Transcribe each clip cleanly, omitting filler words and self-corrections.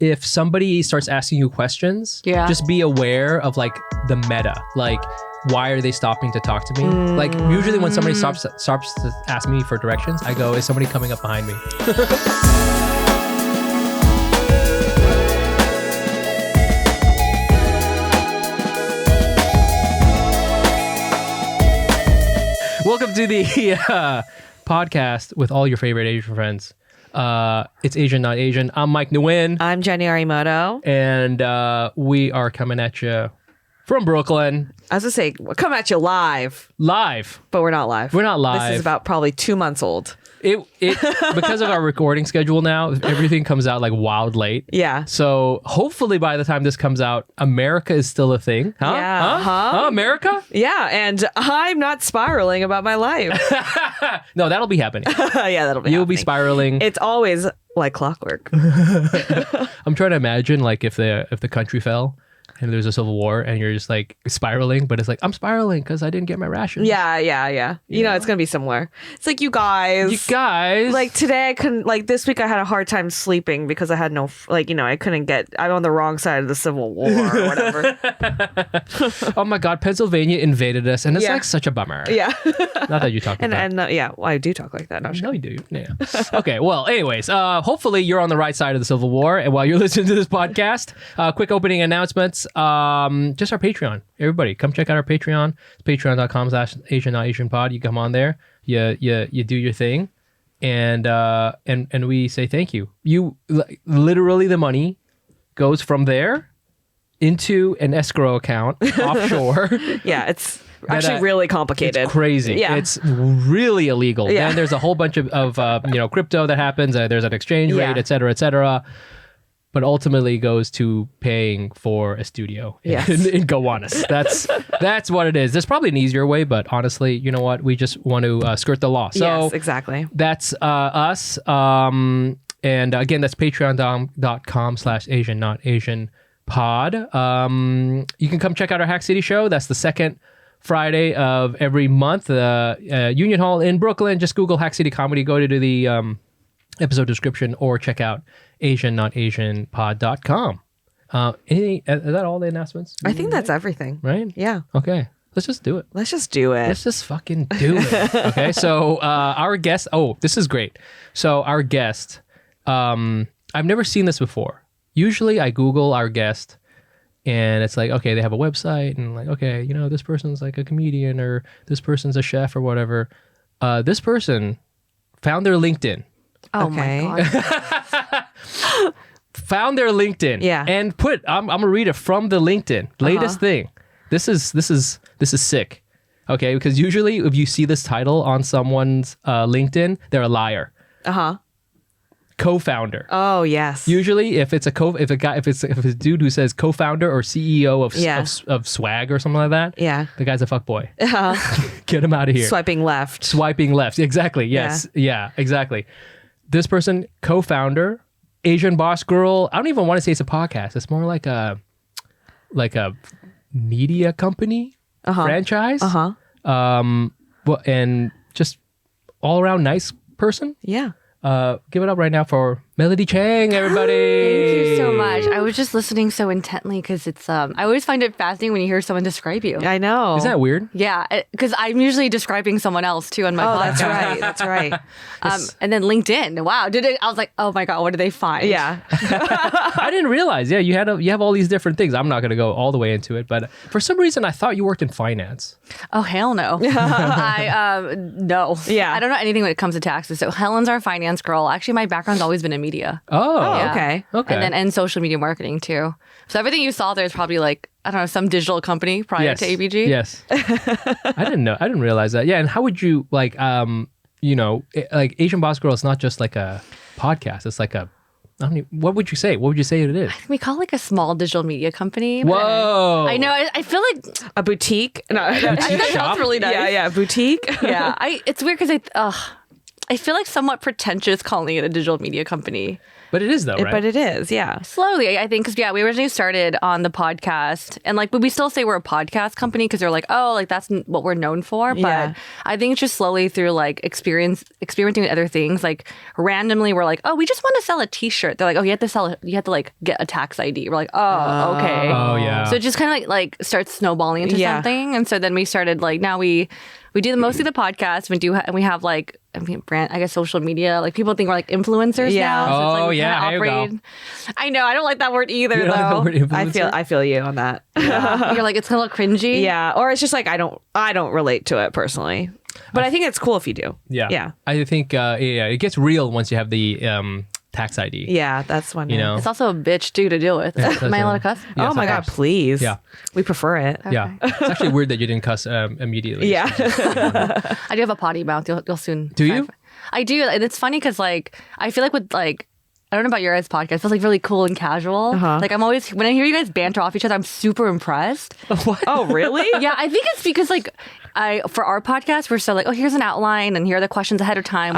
if somebody starts asking you questions, just be aware of like the meta. Like, why are they stopping to talk to me? Like, usually when somebody stops to ask me for directions, I go, is somebody coming up behind me? Welcome to the podcast with all your favorite Asian friends. It's Asian Not Asian. I'm Mike Nguyen. I'm Jenny Arimoto. And we are coming at you from Brooklyn. I was going to say, we're coming at you live. Live. But we're not live. We're not live. This is about probably 2 months old. It because of our recording schedule now, everything comes out like wild late. Yeah. So hopefully by the time this comes out, America is still a thing. Huh? Yeah. Huh? America? Yeah. And I'm not spiraling about my life. No, that'll be happening. Yeah, that'll be You'll happening. be spiraling. It's always like clockwork. I'm trying to imagine like if the country fell and there's a civil war and you're just like spiraling, but it's like, I'm spiraling because I didn't get my rations. Yeah. You know, it's going to be similar. It's like you guys. Like today I couldn't, like this week I had a hard time sleeping because I had no, like, you know, I'm on the wrong side of the Civil War or whatever. Oh my God, Pennsylvania invaded us and it's like such a bummer. Yeah. Not that you talk about And yeah, well, I do talk like that. No, you do. Yeah. Okay. Well, anyways, hopefully you're on the right sade of the Civil War. And while you're listening to this podcast, quick opening announcements. Just our Patreon. Everybody, come check out our Patreon. It's patreon.com/Asian Not Asian Pod. You come on there. You do your thing, and we say thank you. You literally the money goes from there into an escrow account offshore. Yeah, it's actually really complicated. It's crazy. Yeah. It's really illegal. Yeah. Then there's a whole bunch of crypto that happens. There's an exchange rate, et cetera, et cetera. But ultimately goes to paying for a studio in Gowanus. That's what it is. There's probably an easier way, but honestly, you know what? We just want to skirt the law. So yes, exactly. That's us. And again, that's patreon.com/Asian Not Asian Pod. You can come check out our Hack City show. That's the second Friday of every month. Union Hall in Brooklyn. Just Google Hack City Comedy. Go to the episode description or check out asiannotasianpod.com. Is that all the announcements? I think that's everything. Right? Yeah. Okay. Let's just do it. Let's just fucking do it. Okay. So our guest, this is great. So our guest, I've never seen this before. Usually I Google our guest and it's like, okay, they have a website and like, okay, you know, this person's like a comedian or this person's a chef or whatever. This person found their LinkedIn. Oh my God. Found their LinkedIn. Yeah. And I'm gonna read it from the LinkedIn. Latest thing. This is sick. Okay, because usually if you see this title on someone's LinkedIn, they're a liar. Co-founder. Oh yes. Usually if it's a dude who says co-founder or CEO of Swag or something like that, the guy's a fuckboy. Get him out of here. Swiping left. Exactly. Yes. Yeah, exactly. This person, co-founder, Asian boss girl. I don't even want to say it's a podcast. It's more like a media company franchise. Well, and just all around nice person. Yeah. Give it up right now for Melody Cheng, everybody. Thank you so much. I was just listening so intently because it's I always find it fascinating when you hear someone describe you. I know. Isn't that weird? Yeah, because I'm usually describing someone else too on my podcast. That's right. And then LinkedIn. Wow, I was like, oh my God, what did they find? Yeah. I didn't realize. Yeah, you have all these different things. I'm not going to go all the way into it, but for some reason I thought you worked in finance. Oh hell no. No. Yeah. I don't know anything when it comes to taxes. So Helen's our finance girl. Actually, my background's always been in media. Oh, okay. And social media marketing too. So everything you saw there is probably like, I don't know, some digital company prior to ABG. Yes. I didn't realize that. Yeah. And how would you like, like Asian Boss Girl is not just like a podcast. It's like what would you say? What would you say it is? We call it like a small digital media company. Whoa. I know. I feel like a boutique. No, I think that sounds really nice. Yeah, boutique. Yeah. It's weird because I feel like somewhat pretentious calling it a digital media company. But it is though, right? But it is, yeah. Slowly, I think, because we originally started on the podcast, and like, but we still say we're a podcast company because they're like, oh, like that's what we're known for. But I think it's just slowly through like experimenting with other things. Like randomly, we're like, oh, we just want to sell a T-shirt. They're like, oh, you have to like get a tax ID. We're like, oh, okay. Oh yeah. So it just kind of like starts snowballing into something, and so then we started like now we do mostly the podcast. And we have like brand, I guess, social media. Like people think we're like influencers now. So it's like we kinda operate. I know. I don't like that word either, though. Like the word I feel you on that. You're like, it's a little cringy. Yeah, or it's just like I don't relate to it personally. But I think it's cool if you do. Yeah. I think it gets real once you have the tax ID. Yeah, that's one. You know, it's also a bitch too to deal with. Am I allowed to cuss? Yes, oh my God, please. Yeah, we prefer it. Okay. Yeah, it's actually weird that you didn't cuss immediately. Yeah, I do have a potty mouth. You'll soon. Do you? I do, and it's funny because like I feel like with like. I don't know about your guys' podcast. It feels like really cool and casual. Like I'm always, when I hear you guys banter off each other, I'm super impressed. What? Oh, really? Yeah, I think it's because like for our podcast, we're so like, oh, here's an outline and here are the questions ahead of time.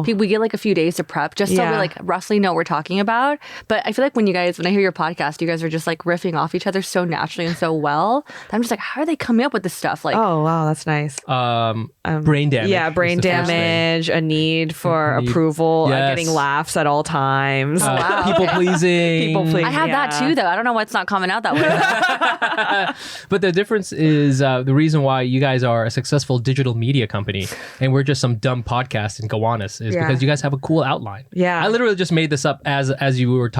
We get like a few days to prep just so we like roughly know what we're talking about. But I feel like when I hear your podcast, you guys are just like riffing off each other so naturally and so well. I'm just like, how are they coming up with this stuff? Like, oh wow, that's nice. Brain damage. Yeah, brain damage, a need for approval, getting laughs at all times. Wow. People pleasing. I have that too, though. I don't know why it's not coming out that way. But the difference is the reason why you guys are a successful digital media company and we're just some dumb podcast in Gowanus is because you guys have a cool outline. Yeah. I literally just made this up as you were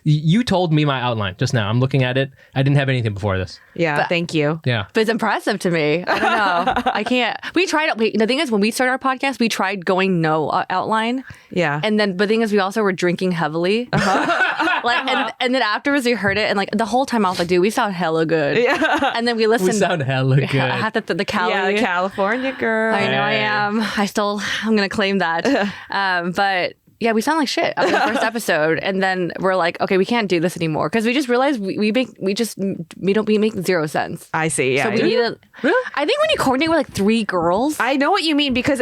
you told me my outline just now. I'm looking at it. I didn't have anything before this. Yeah, but, thank you. Yeah. But it's impressive to me. I don't know. I can't. We tried. The thing is, when we started our podcast, we tried going no outline. Yeah. And then, but the thing is, we also were drinking heavily. And then afterwards, we heard it, and like the whole time I was like, dude, we sound hella good. Yeah. And then we listened. We sound hella good. I had the Cali. Yeah, the California girl. I know I am. I'm going to claim that. But yeah, we sound like shit after the first episode, and then we're like, okay, we can't do this anymore because we just realized we make zero sense. I see. Yeah, so we need to. Really? I think when you coordinate with like 3 girls, I know what you mean because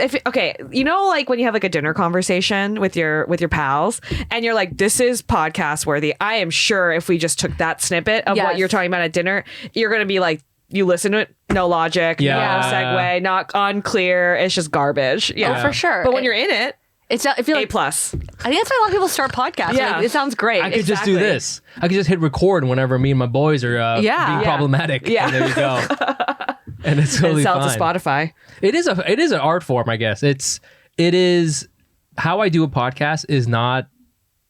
you know, like when you have like a dinner conversation with your pals, and you're like, this is podcast worthy. I am sure if we just took that snippet of what you're talking about at dinner, you're gonna be like. You listen to it, no logic, no segue, not unclear. It's just garbage. Yeah, for sure. But when you're in it, it's not. I feel A+. like I think that's why a lot of people start podcasts. Yeah, like, it sounds great. I could just do this. I could just hit record whenever me and my boys are being problematic. Yeah, and there you go. And it's totally sell fine. to Spotify. It is an art form, I guess. It is how I do a podcast is not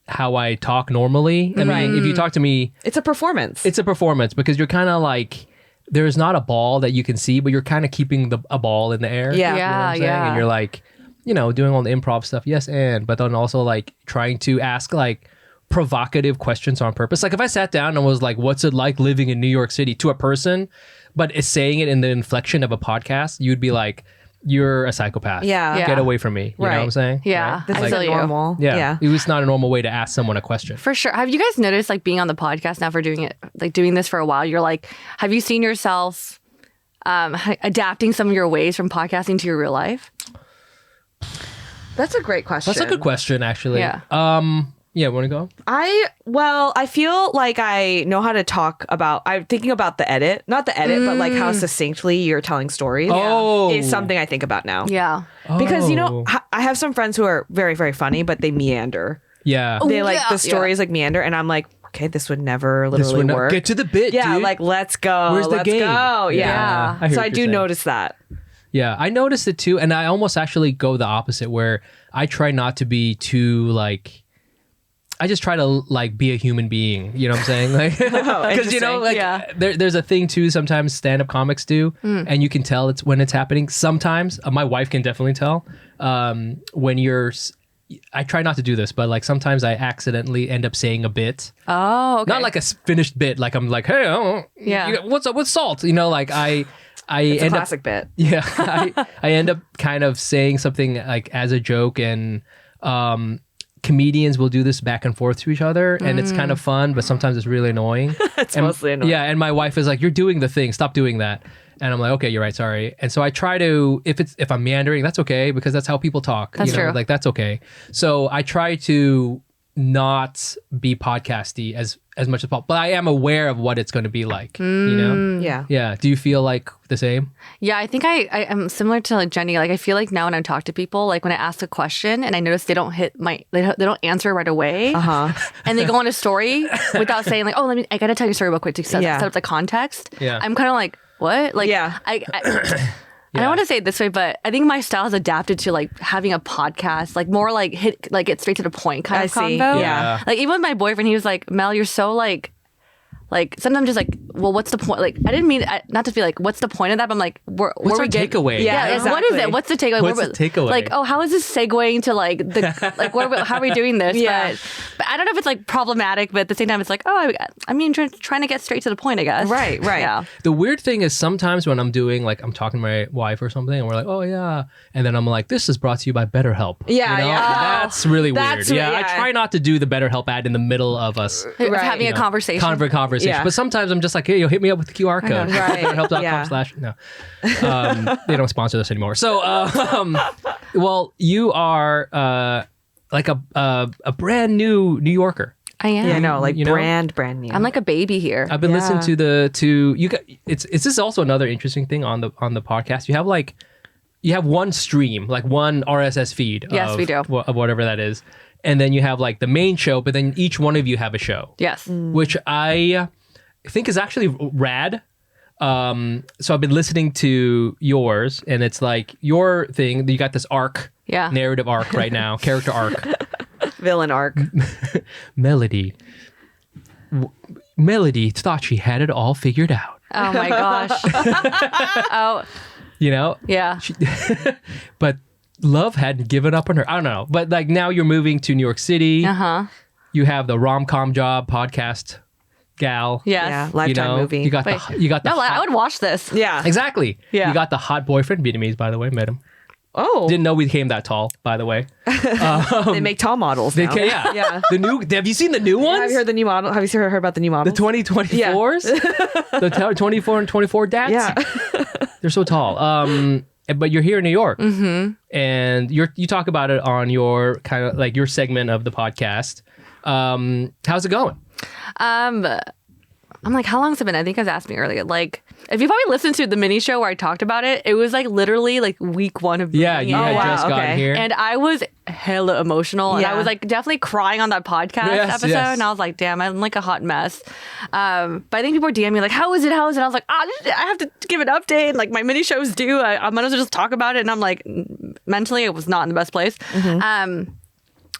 how I talk normally. I mean, if you talk to me, it's a performance. It's a performance because you're kind of like. There's not a ball that you can see, but you're kind of keeping a ball in the air. Yeah. You know what I'm saying? And you're like, doing all the improv stuff. Yes, but then also like trying to ask like provocative questions on purpose. Like if I sat down and was like, what's it like living in New York City to a person, but is saying it in the inflection of a podcast, you'd be like, you're a psychopath. Yeah. Get away from me. You know what I'm saying? Yeah. Right? This isn't normal. Yeah. It was not a normal way to ask someone a question. For sure. Have you guys noticed, like, being on the podcast now for doing this for a while, you're like, have you seen yourself adapting some of your ways from podcasting to your real life? That's a great question. That's a good question, actually. Yeah. Yeah, want to go? I feel like I know how to talk about. I'm thinking about the edit, not the edit, but like how succinctly you're telling stories. Oh, is something I think about now. Yeah, because I have some friends who are very, very funny, but they meander. Yeah, they like the stories like meander, and I'm like, okay, this would never literally work. Get to the bit. Yeah, dude. like let's go. Where's the game? Go. Yeah. So I do notice that. Yeah, I noticed it too, and I almost actually go the opposite, where I try not to be too like. I just try to like be a human being, you know what I'm saying? Like, because there's a thing too. Sometimes stand-up comics do, and you can tell it's when it's happening. Sometimes my wife can definitely tell when you're. I try not to do this, but like sometimes I accidentally end up saying a bit. Oh, okay. Not like a finished bit. Like I'm like, hey, what's up with salt? Like I it's end a classic bit. Yeah, I end up kind of saying something like as a joke and. Comedians will do this back and forth to each other, and it's kind of fun, but sometimes it's really annoying. It's mostly annoying. Yeah, and my wife is like, "You're doing the thing. Stop doing that." And I'm like, "Okay, you're right. Sorry." And so I try to, if I'm meandering, that's okay because that's how people talk. That's true. Like that's okay. So I try to not be podcasty as much as possible, but I am aware of what it's going to be like. You know? Yeah. Do you feel like the same? Yeah, I think I am similar to like Jenny. Like I feel like now when I talk to people, like when I ask a question and I notice they don't they don't answer right away, and they go on a story without saying like, oh, I gotta tell you a story real quick to set up the context. I'm kind of like, what? Like, I don't want to say it this way, but I think my style has adapted to like having a podcast, like more like get straight to the point kind of convo. Yeah. Like even with my boyfriend, he was like, Mel, you're so like sometimes just like, well, what's the point? Like I didn't mean not to feel like, what's the point of that? But I'm like, what's our takeaway? Yeah, exactly. What is it? What's the takeaway? What's the takeaway? Like, oh, how is this segueing to like the like how are we doing this? But I don't know if it's like problematic, but at the same time, it's like, oh, I mean, trying to get straight to the point, I guess. Right. Yeah. The weird thing is sometimes when I'm doing like I'm talking to my wife or something, and we're like, oh yeah, and then I'm like, this is brought to you by BetterHelp. Yeah, you know? That's really weird. I try not to do the BetterHelp ad in the middle of us having a conversation. Conversation. But sometimes I'm just like, hey, hit me up with the QR code. Right. BetterHelp.com/ No. They don't sponsor this anymore. So, well, you are like a brand new New Yorker. I am. Yeah, no, like you know? brand new. I'm like a baby here. I've been listening to you got it's this is also another interesting thing on the podcast. You have one stream, like one RSS feed. Yes, we do. Of whatever that is. And then you have like the main show, but then each one of you have a show. Yes. Which I think is actually rad. So I've been listening to yours, and it's like your thing. You got this arc, narrative arc right now, character arc, villain arc. Melody thought she had it all figured out. Oh my gosh. Oh. You know? Yeah. But love hadn't given up on her. I don't know. But like now you're moving to New York City. You have the rom-com job podcast gal. Yes. Yeah. Lifetime movie. You got the I would watch this. Yeah. Exactly. Yeah. You got the hot boyfriend, Vietnamese, by the way. Met him. Oh. Didn't know we came that tall, by the way. They make tall models now. Yeah. Have you seen the new ones? Have you heard the new model? Have you heard about the new models? The 2024s? The 24 and 24 dats? Yeah. They're so tall. But you're here in New York. And you talk about it on your kind of like your segment of the podcast. How's it going? I'm like, how long has it been? I think I was asking earlier. Like, if you've probably listened to the mini show where I talked about it, it was like literally like week 1 of you had just gotten here. And I was hella emotional. And I was like definitely crying on that podcast episode. And I was like, damn, I'm like a hot mess. But I think people were DMing me like, how is it? I was like, I have to give an update. Like my mini show's due. I might as well just talk about it. And I'm like, mentally, it was not in the best place.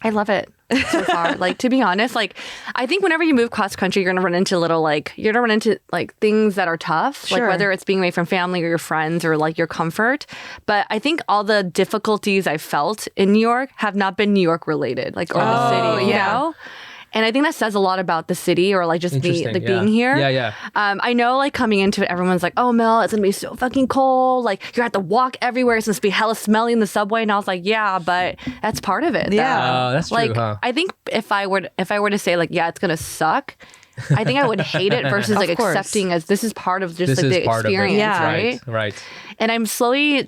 I love it so far. Like, to be honest, like, I think whenever you move cross country, you're going to run into things that are tough, like whether it's being away from family or your friends or like your comfort. But I think all the difficulties I felt in New York have not been New York related, like, or the city, you know? And I think that says a lot about the city or like just being here. Yeah. I know like coming into it, everyone's like, oh, Mel, it's going to be so fucking cold. Like you're at the walk everywhere. It's going to be hella smelly in the subway. And I was like, yeah, but that's part of it. Yeah. That's true, like, huh? I think if I were to say like, yeah, it's going to suck, I think I would hate it versus like accepting as this is part of just like the experience. Right. And I'm slowly,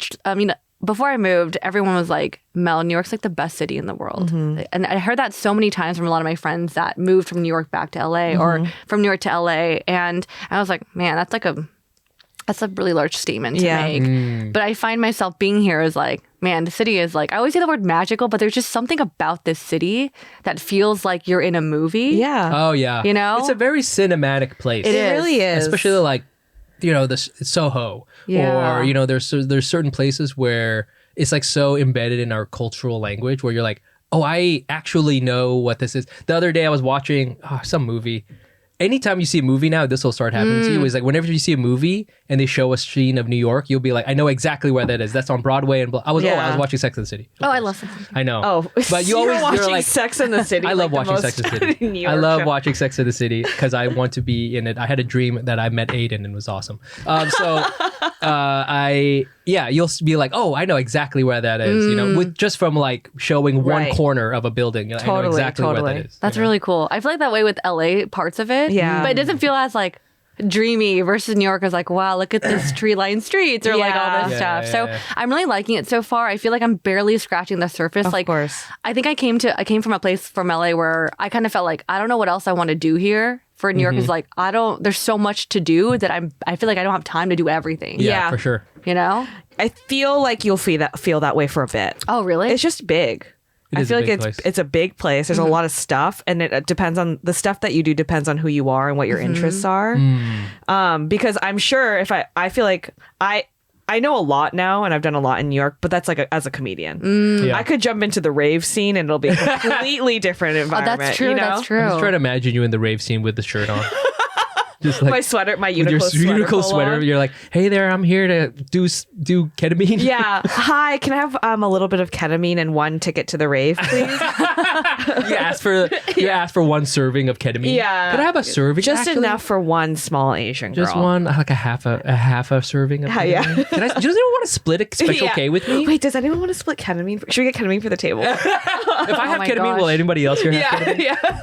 before I moved, everyone was like, Mel, New York's like the best city in the world. And I heard that so many times from a lot of my friends that moved from New York back to LA or from New York to LA. And I was like, man, that's a really large statement to make. But I find myself being here is like, man, the city is like, I always say the word magical, but there's just something about this city that feels like you're in a movie. Yeah. Oh, yeah. You know? It's a very cinematic place. It really is. Especially like, this Soho. Yeah. Or, there's certain places where it's like so embedded in our cultural language where you're like, oh, I actually know what this is. The other day I was watching some movie. Anytime you see a movie now, this will start happening to you. Is like whenever you see a movie and they show a scene of New York, you'll be like, I know exactly where that is. That's on Broadway. And I was watching Sex and the City. Oh, I love Sex and the City. I know. Oh, but you're watching Sex and the City. I love watching Sex and the City. I love watching Sex and the City because I want to be in it. I had a dream that I met Aiden and it was awesome. You'll be like, oh, I know exactly where that is. With just from like showing one corner of a building, I know exactly where that is. That's really cool. I feel like that way with LA parts of it. Yeah. But it doesn't feel as like dreamy versus New York is like, wow, look at this tree-lined streets or like all this stuff. So I'm really liking it so far. I feel like I'm barely scratching the surface. Of course. I think I came from a place from LA where I kind of felt like I don't know what else I want to do here. For New York is like there's so much to do that I feel like I don't have time to do everything. Yeah, for sure. You know? I feel like you'll feel that way for a bit. Oh, really? It's just big. I feel like it's a big place. There's a lot of stuff, and it depends on the stuff that you do depends on who you are and what your interests are. Because I'm sure if I feel like I know a lot now, and I've done a lot in New York, but that's like as a comedian. I could jump into the rave scene, and it'll be a completely different environment. That's true. You know? That's true. I'm just trying to imagine you in the rave scene with the shirt on. Just like my sweater, my with your Uniqlo sweater. You're like, hey there, I'm here to do ketamine. Yeah. Hi, can I have a little bit of ketamine and one ticket to the rave, please? You ask for one serving of ketamine. Yeah. Could I have a serving? Just actually? enough for one small Asian girl. Just one, like a half a serving of ketamine. Yeah. Does anyone want to split a special K with me? Wait, does anyone want to split ketamine? Should we get ketamine for the table? If I have ketamine, will anybody else here have ketamine? Yeah.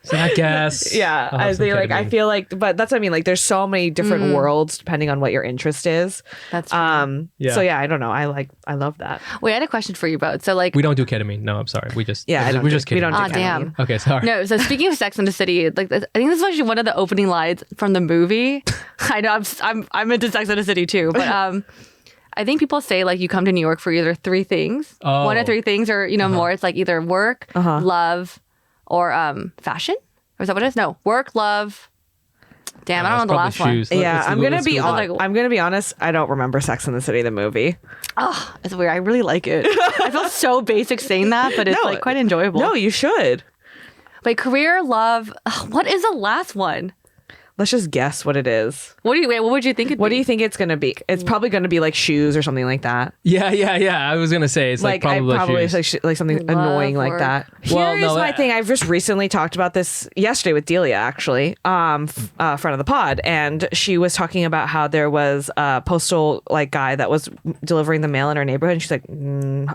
So I guess. Yeah. I feel like, but that's what I mean. Like, there's so many different worlds depending on what your interest is. That's true. So yeah, I don't know. I love that. Wait, I had a question for you both. So like, we don't do ketamine. No, I'm sorry. We're just we kidding. don't do ketamine. Damn. Okay, sorry. No, so speaking of Sex and the City, like I think this is actually one of the opening lines from the movie. I know I'm into Sex and the City too, but I think people say like you come to New York for either three things, one of three things, or more. It's like either work, love, or fashion. Or is that what it is? No, work, love. Damn, I don't know the last shoes. one. Yeah, I'm gonna be like, honest. I don't remember Sex and the City, the movie. Oh, it's weird. I really like it. I feel so basic saying that, but it's like quite enjoyable. No, you should. Wait, career, love. What is the last one? Let's just guess what it is. What would you think it'd be? What do you think it's gonna be? It's probably gonna be like shoes or something like that. Yeah. I was gonna say it's like probably shoes. Like something annoying like that. Here's my thing. I've just recently talked about this yesterday with Delia, actually, friend of the pod, and she was talking about how there was a postal guy that was delivering the mail in her neighborhood, and she's like,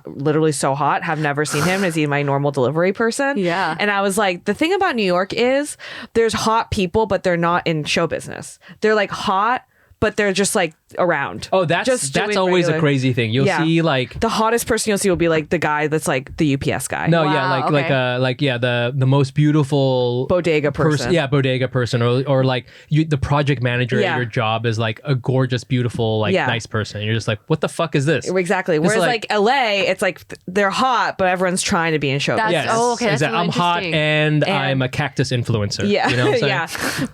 literally so hot. Have never seen him. Is he my normal delivery person? Yeah. And I was like, the thing about New York is there's hot people, but they're not in show business. They're like hot, but they're just like around. Oh, that's always a crazy thing. You'll see like the hottest person you'll see will be like the guy that's like the UPS guy. No, Wow, the most beautiful bodega person. Bodega person, or like the project manager at your job is like a gorgeous, beautiful, nice person. You're just like, what the fuck is this? Exactly. Whereas like LA, it's like they're hot, but everyone's trying to be in show business. Yes. Oh, okay. That's I'm hot and I'm a cactus influencer. Yeah. You know what I'm saying? Yeah.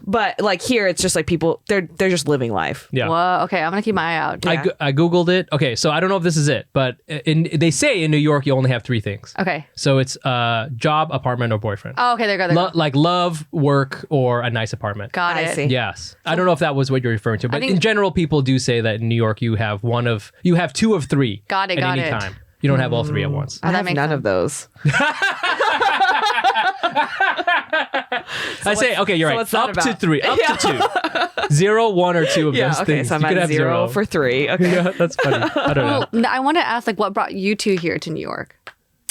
But like here, it's just like people, they're just living life. Yeah. Whoa, okay, I'm gonna keep my eye out. I googled it. Okay, so I don't know if this is it, but they say in New York you only have three things. Okay. So it's job, apartment, or boyfriend. Oh, okay, there you go. Like love, work, or a nice apartment. Got it. I see. Yes. I don't know if that was what you're referring to, but in general, people do say that in New York you have two of three. Got it. At any time. You don't have all three at once. I have none of those. I say, okay, you're right. Up to three. Up to two. 0, 1, or 2 of those things. So I'm at 0 for 3. Okay. Yeah, that's funny. I don't know. I want to ask, what brought you two here to New York?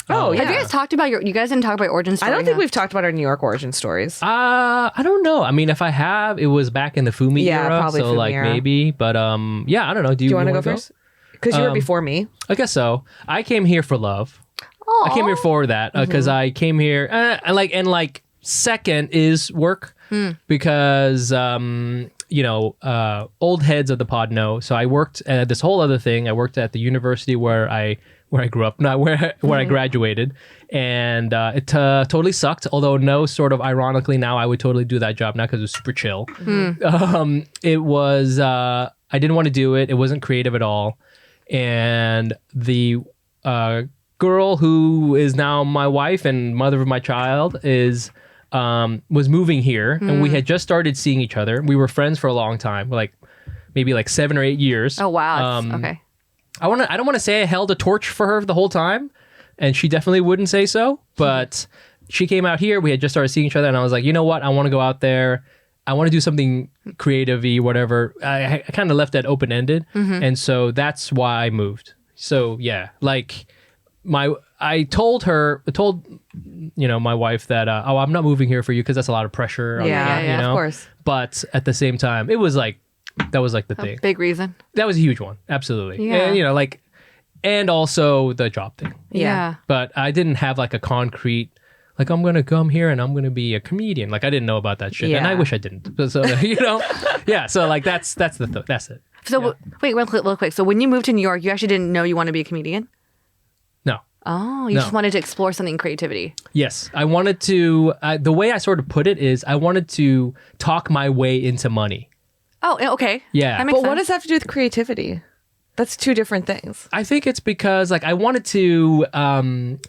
Oh, yeah. Have you guys talked about you guys didn't talk about origin story? I don't think we've talked about our New York origin stories. I don't know. I mean, if I have, it was back in the Fumi era. Probably so Fumi era. Maybe. But I don't know. Do you want to go first? Because you were before me. I guess so. I came here for love. Aww. I came here for that because I came here second is work because old heads of the pod know. So I worked at this whole other thing. I worked at the university where I grew up, not where I graduated, and it totally sucked. Although ironically now I would totally do that job now because it was super chill. It was I didn't want to do it. It wasn't creative at all, and the girl who is now my wife and mother of my child was moving here, and we had just started seeing each other. We were friends for a long time, maybe 7 or 8 years. Oh wow. Okay. I don't want to say I held a torch for her the whole time, and she definitely wouldn't say so, but she came out here. We had just started seeing each other, and I was like, you know what? I want to go out there. I want to do something creative-y, whatever. I kind of left that open-ended, and so that's why I moved. So yeah, I told my wife that I'm not moving here for you because that's a lot of pressure. Of course. But at the same time, it was like that was like the thing. Big reason. That was a huge one, absolutely. Yeah. And and also the job thing. Yeah. But I didn't have like a concrete. Like, I'm going to come here and I'm going to be a comedian. Like, I didn't know about that shit. And I wish I didn't. So, yeah. So, like, that's it. So, wait, real quick. So, when you moved to New York, you actually didn't know you want to be a comedian? No. Oh, you just wanted to explore something in creativity. Yes. I wanted to, the way I sort of put it is I wanted to talk my way into money. Oh, okay. Yeah. That makes sense. What does that have to do with creativity? That's two different things. I think it's because, like, I wanted to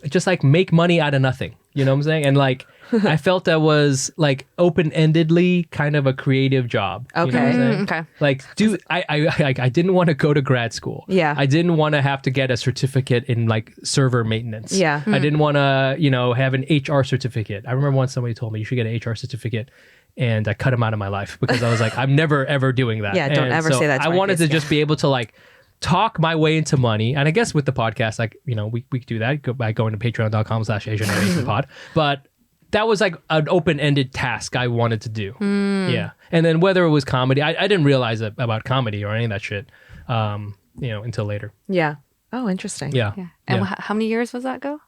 just, like, make money out of nothing. You know what I'm saying? And, like, I felt that was, like, open-endedly kind of a creative job. Okay. You know what I'm saying? Okay. Like, I didn't want to go to grad school. Yeah. I didn't want to have to get a certificate in, like, server maintenance. Yeah. I didn't want to, have an HR certificate. I remember once somebody told me you should get an HR certificate. And I cut him out of my life because I was like, I'm never, ever doing that. Yeah, don't ever say that to I my wanted face, to just be able to, like, talk my way into money. And I guess with the podcast, like, we could do that by going to patreon.com/AsianAnimationPod. But that was like an open-ended task I wanted to do. Yeah. And then whether it was comedy, I didn't realize about comedy or any of that shit, until later. Yeah. Oh, interesting. Yeah. And how many years was that ago?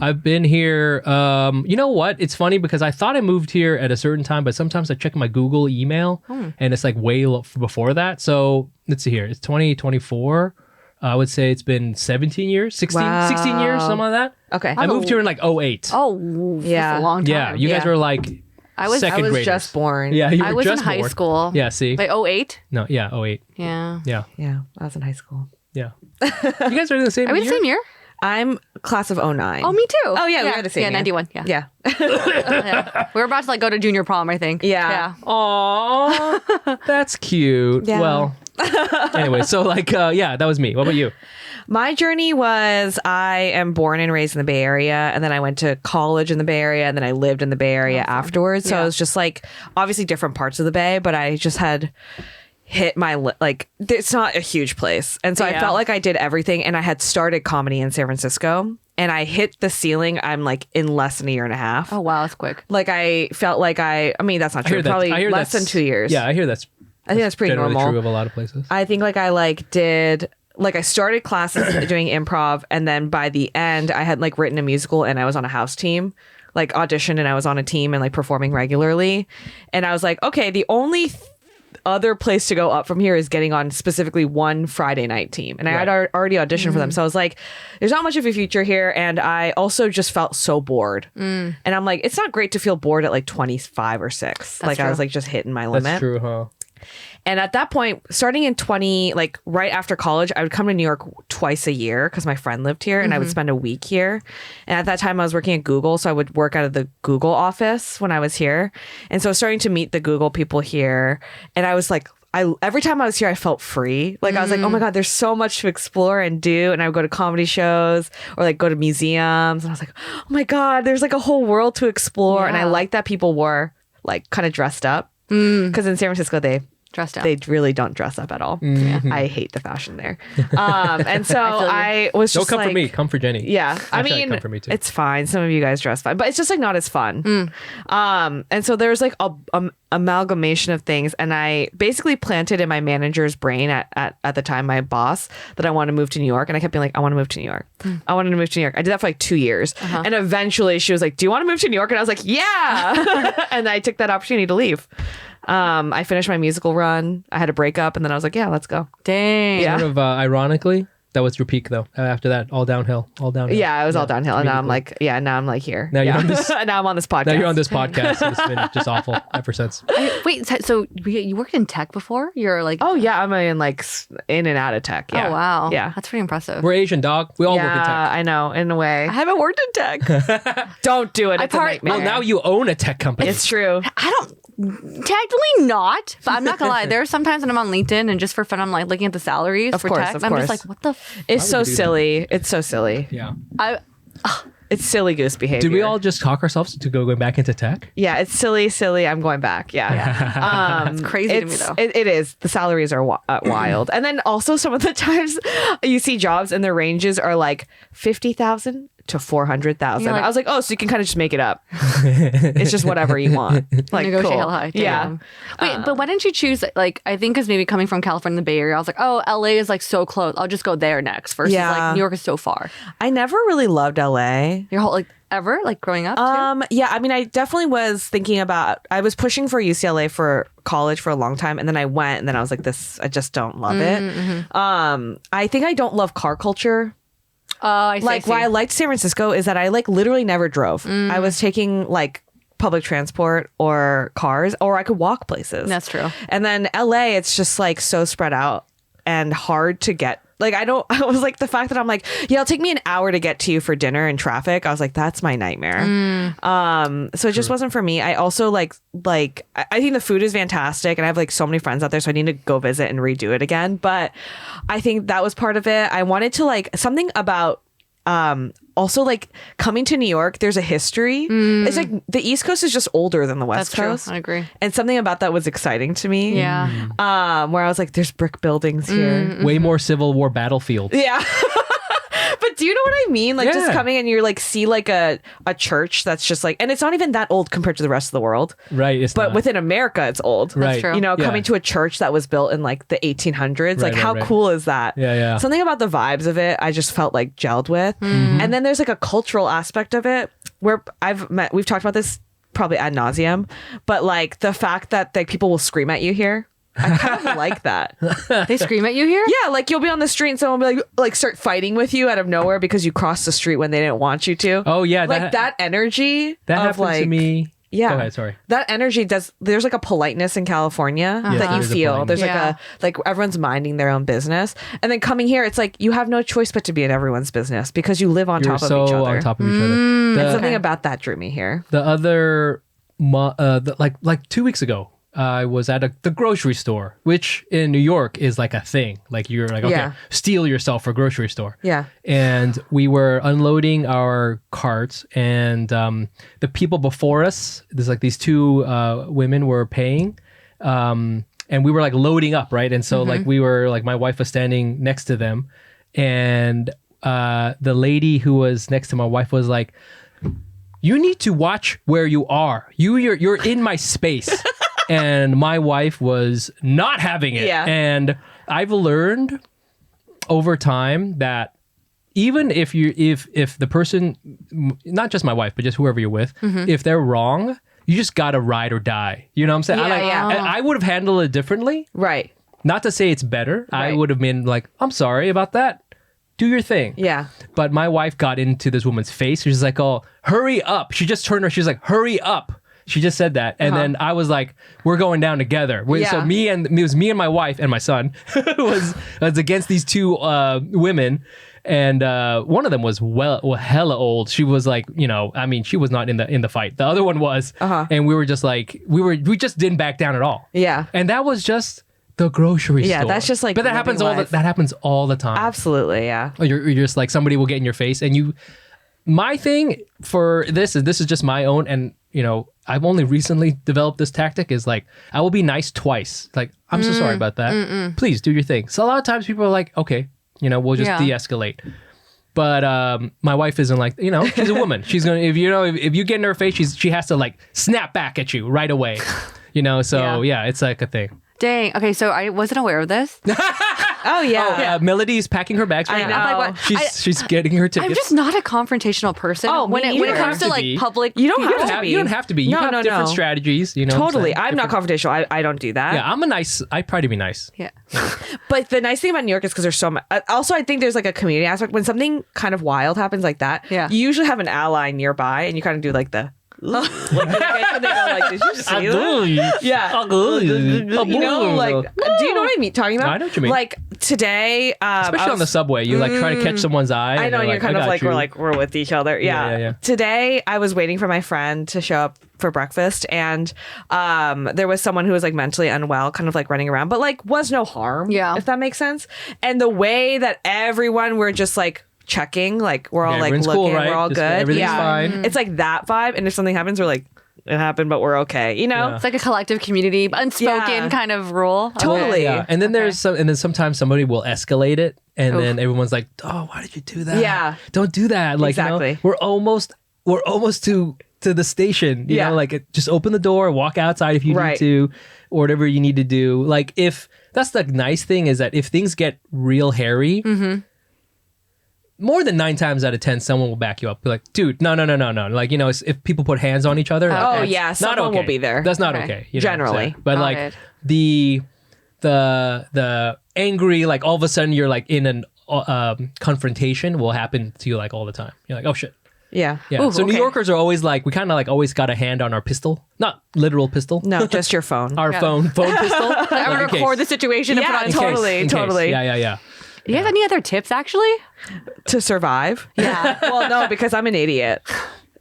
I've been here. You know what? It's funny because I thought I moved here at a certain time, but sometimes I check my Google email and it's like way before that. So let's see here. It's 2024. I would say it's been 17 years, 16 years, something like that. Okay. I moved here in like 08. Oh, Yeah. that's a long time. Yeah. You guys were like second I was graders. just born. Yeah. You were I was just in high born. school. Yeah. See? Like 08? No. Yeah. 08. Yeah. Yeah. Yeah. I was in high school. Yeah. You guys are in the same Are we year? the same year? I'm class of 09. Oh, me too. Oh, yeah. We had the same Yeah, year. 91. Yeah. Yeah. Yeah. We were about to like go to junior prom, I think. Yeah. Aww. That's cute. Yeah. Well, anyway, so like, that was me. What about you? My journey was I am born and raised in the Bay Area, and then I went to college in the Bay Area, and then I lived in the Bay Area afterwards. So it was just like obviously different parts of the Bay, but I just had hit my it's not a huge place, and so I felt like I did everything, and I had started comedy in San Francisco, and I hit the ceiling. I'm like in less than a year and a half. Oh wow, that's quick. Like I felt like I mean that's not true. Probably less than 2 years. Yeah, I hear I think that's pretty generally normal. true of a lot of places. I think like I did I started classes doing improv, and then by the end I had like written a musical and I was on a house team, like auditioned, and I was on a team and like performing regularly, and I was like, okay, the only other place to go up from here is getting on specifically one Friday night team, and I had already auditioned for them, so I was like, there's not much of a future here, and I also just felt so bored, and I'm like, it's not great to feel bored at like 25 or 6. Like true. I was like just hitting my limit. That's true, huh? And at that point, starting in right after college, I would come to New York twice a year because my friend lived here, and I would spend a week here. And at that time I was working at Google, so I would work out of the Google office when I was here. And so I was starting to meet the Google people here. And I was like, every time I was here, I felt free. Like I was like, oh my God, there's so much to explore and do. And I would go to comedy shows or like go to museums. And I was like, oh my God, there's like a whole world to explore. And I liked that people were like kind of dressed up. Because in San Francisco, they dressed up. They really don't dress up at all. Mm-hmm. I hate the fashion there. And so I was just don't come like, for me, come for Jenny. Yeah. I Actually, mean, come for me too. It's fine. Some of you guys dress fine, but it's just like not as fun. And so there's like a amalgamation of things, and I basically planted in my manager's brain at the time, my boss, that I want to move to New York. And I kept being like, I want to move to New York. I wanted to move to New York. I did that for like 2 years. And eventually she was like, do you want to move to New York? And I was like, yeah. And I took that opportunity to leave. I finished my musical run. I had a breakup, and then I was like, yeah, let's go. Dang. Yeah. Sort of ironically, that was your peak though. After that, all downhill. Yeah, it was all downhill. And now I'm like, now I'm like here. Now you're on this. Now I'm on this podcast. Now you're on this podcast. And it's been just awful ever since. Wait, so you worked in tech before? You're like, oh yeah, I'm in in and out of tech. Yeah. Oh wow. Yeah, that's pretty impressive. We're Asian, dog. We all work in tech. I know, in a way. I haven't worked in tech. Don't do it. It's a nightmare. Well, now you own a tech company. It's true. I don't. Technically not, but I'm not gonna lie. There are sometimes when I'm on LinkedIn and just for fun, I'm like looking at the salaries for tech. Of I'm course. just like, what the? It's so silly. It's so silly. Yeah. It's silly goose behavior. Did we all just talk ourselves to going back into tech? Yeah, it's silly. I'm going back. Yeah. It's crazy to me though. It is. The salaries are wild. And then also some of the times you see jobs and their ranges are like 50,000 to 400,000. Like, I was like, oh, so you can kind of just make it up. It's just whatever you want. Like, negotiate cool. hell high. Yeah. Wait, but why didn't you choose, like, I think because maybe coming from California, the Bay Area, I was like, oh, LA is like so close. I'll just go there next versus like New York is so far. I never really loved LA. Your whole, like, ever? Like growing up too? Yeah, I mean, I definitely was thinking about, I was pushing for UCLA for college for a long time. And then I went and then I was like, I just don't love it. Mm-hmm. I think I don't love car culture. I see. Like why I liked San Francisco is that I like literally never drove. I was taking like public transport or cars, or I could walk places. That's true. And then LA, it's just like so spread out and hard to get. Like I was like, the fact that I'm like, yeah, it'll take me an hour to get to you for dinner in traffic. I was like, that's my nightmare. So it just wasn't for me. I also like I think the food is fantastic and I have like so many friends out there, so I need to go visit and redo it again. But I think that was part of it. I wanted to like something about also like coming to New York, there's a history. It's like the East Coast is just older than the West Coast. True. I agree. And something about that was exciting to me. Yeah. Where I was like, there's brick buildings here. Way more Civil War battlefields. Yeah. But do you know what I mean? Like just coming and you're like see like a church that's just like, and it's not even that old compared to the rest of the world. Right. But within America, it's old. Right. That's true. You know, coming to a church that was built in like the 1800s. Like how cool is that? Yeah. Something about the vibes of it, I just felt like gelled with. And then there's like a cultural aspect of it where we've talked about this probably ad nauseum, but like the fact that like people will scream at you here. I kind of like that. They scream at you here? Yeah, like you'll be on the street and someone will be like start fighting with you out of nowhere because you crossed the street when they didn't want you to. Oh yeah, like that energy. That happened like, to me. Yeah. Go ahead, sorry. That energy there's like a politeness in California that you feel. There's like everyone's minding their own business. And then coming here, it's like you have no choice but to be in everyone's business because you live on top of each other. On top of each other. And something about that drew me here. The other like 2 weeks ago, I was at the grocery store, which in New York is like a thing. Like you're like, okay, steal yourself for a grocery store. Yeah. And we were unloading our carts and the people before us, there's like these two women were paying and we were like loading up, right? And so like we were like, my wife was standing next to them and the lady who was next to my wife was like, you need to watch where you are. You're in my space. And my wife was not having it. Yeah. And I've learned over time that even if the person, not just my wife, but just whoever you're with, if they're wrong, you just gotta ride or die. You know what I'm saying? I would have handled it differently. Right. Not to say it's better. Right. I would have been like, I'm sorry about that. Do your thing. Yeah. But my wife got into this woman's face. She's like, oh, hurry up. She just turned her. She was like, hurry up. She just said that. And then I was like, we're going down together. So it was me and my wife and my son was against these two women. And one of them was hella old. She was like, you know, I mean, she was not in the fight. The other one was. And we were just like, we just didn't back down at all. Yeah. And that was just the grocery store. Yeah, that's just like. But that happens all the time. Absolutely, yeah. You're just like somebody will get in your face and you. My thing for this is just my own, and you know, I've only recently developed this tactic is like, I will be nice twice. Like, I'm so sorry about that. Please do your thing. So a lot of times people are like, okay, you know, we'll just de-escalate. But my wife isn't like, you know, she's a woman. She's going to, if you get in her face, she has to like snap back at you right away. You know, so yeah, it's like a thing. Dang. Okay, so I wasn't aware of this. Oh yeah. Melody's packing her bags right now. Like, she's getting her tickets. I'm just not a confrontational person. Oh, when it comes to like public, you don't have to be. You don't have to be. You have different strategies. You know. Totally. I'm not confrontational. I don't do that. Yeah, I try to be nice. Yeah. But the nice thing about New York is because there's so much. Also, I think there's like a community aspect when something kind of wild happens like that. Yeah. You usually have an ally nearby, and you kind of do like the. Like, and they go like, did you see that? Yeah. You know, like, do you know what I mean? Talking about? I know what you mean. Like today, especially on the subway, you like try to catch someone's eye. I know, and you're kind of like, we're with each other. Yeah. Today, I was waiting for my friend to show up for breakfast, and there was someone who was like mentally unwell, kind of like running around, but like was no harm. Yeah. If that makes sense. And the way that everyone were just like checking, like we're all like looking, cool, right? We're all good. Everything's fine. It's like that vibe, and if something happens, we're like, it happened, but we're okay. You know, it's like a collective community, unspoken kind of rule. Totally. Yeah. And then and then sometimes somebody will escalate it, and then everyone's like, "Oh, why did you do that? Yeah, don't do that." Like, exactly. You know, we're almost to the station. You know, like just open the door, walk outside if you need to, or whatever you need to do. Like, if that's the nice thing is that if things get real hairy. More than 9 times out of 10, someone will back you up. Be like, dude, no. Like, you know, if people put hands on each other, someone will be there. That's not okay. You know, generally. But Got like it. the angry, like all of a sudden you're like in an confrontation will happen to you like all the time. You're like, oh shit. Yeah. Ooh, so New Yorkers are always like, we kind of like always got a hand on our pistol, not literal pistol. No, just your phone. Our phone pistol. I want to record the situation and put it on totally. Yeah. Do you have any other tips, actually? To survive? Yeah. Well, no, because I'm an idiot.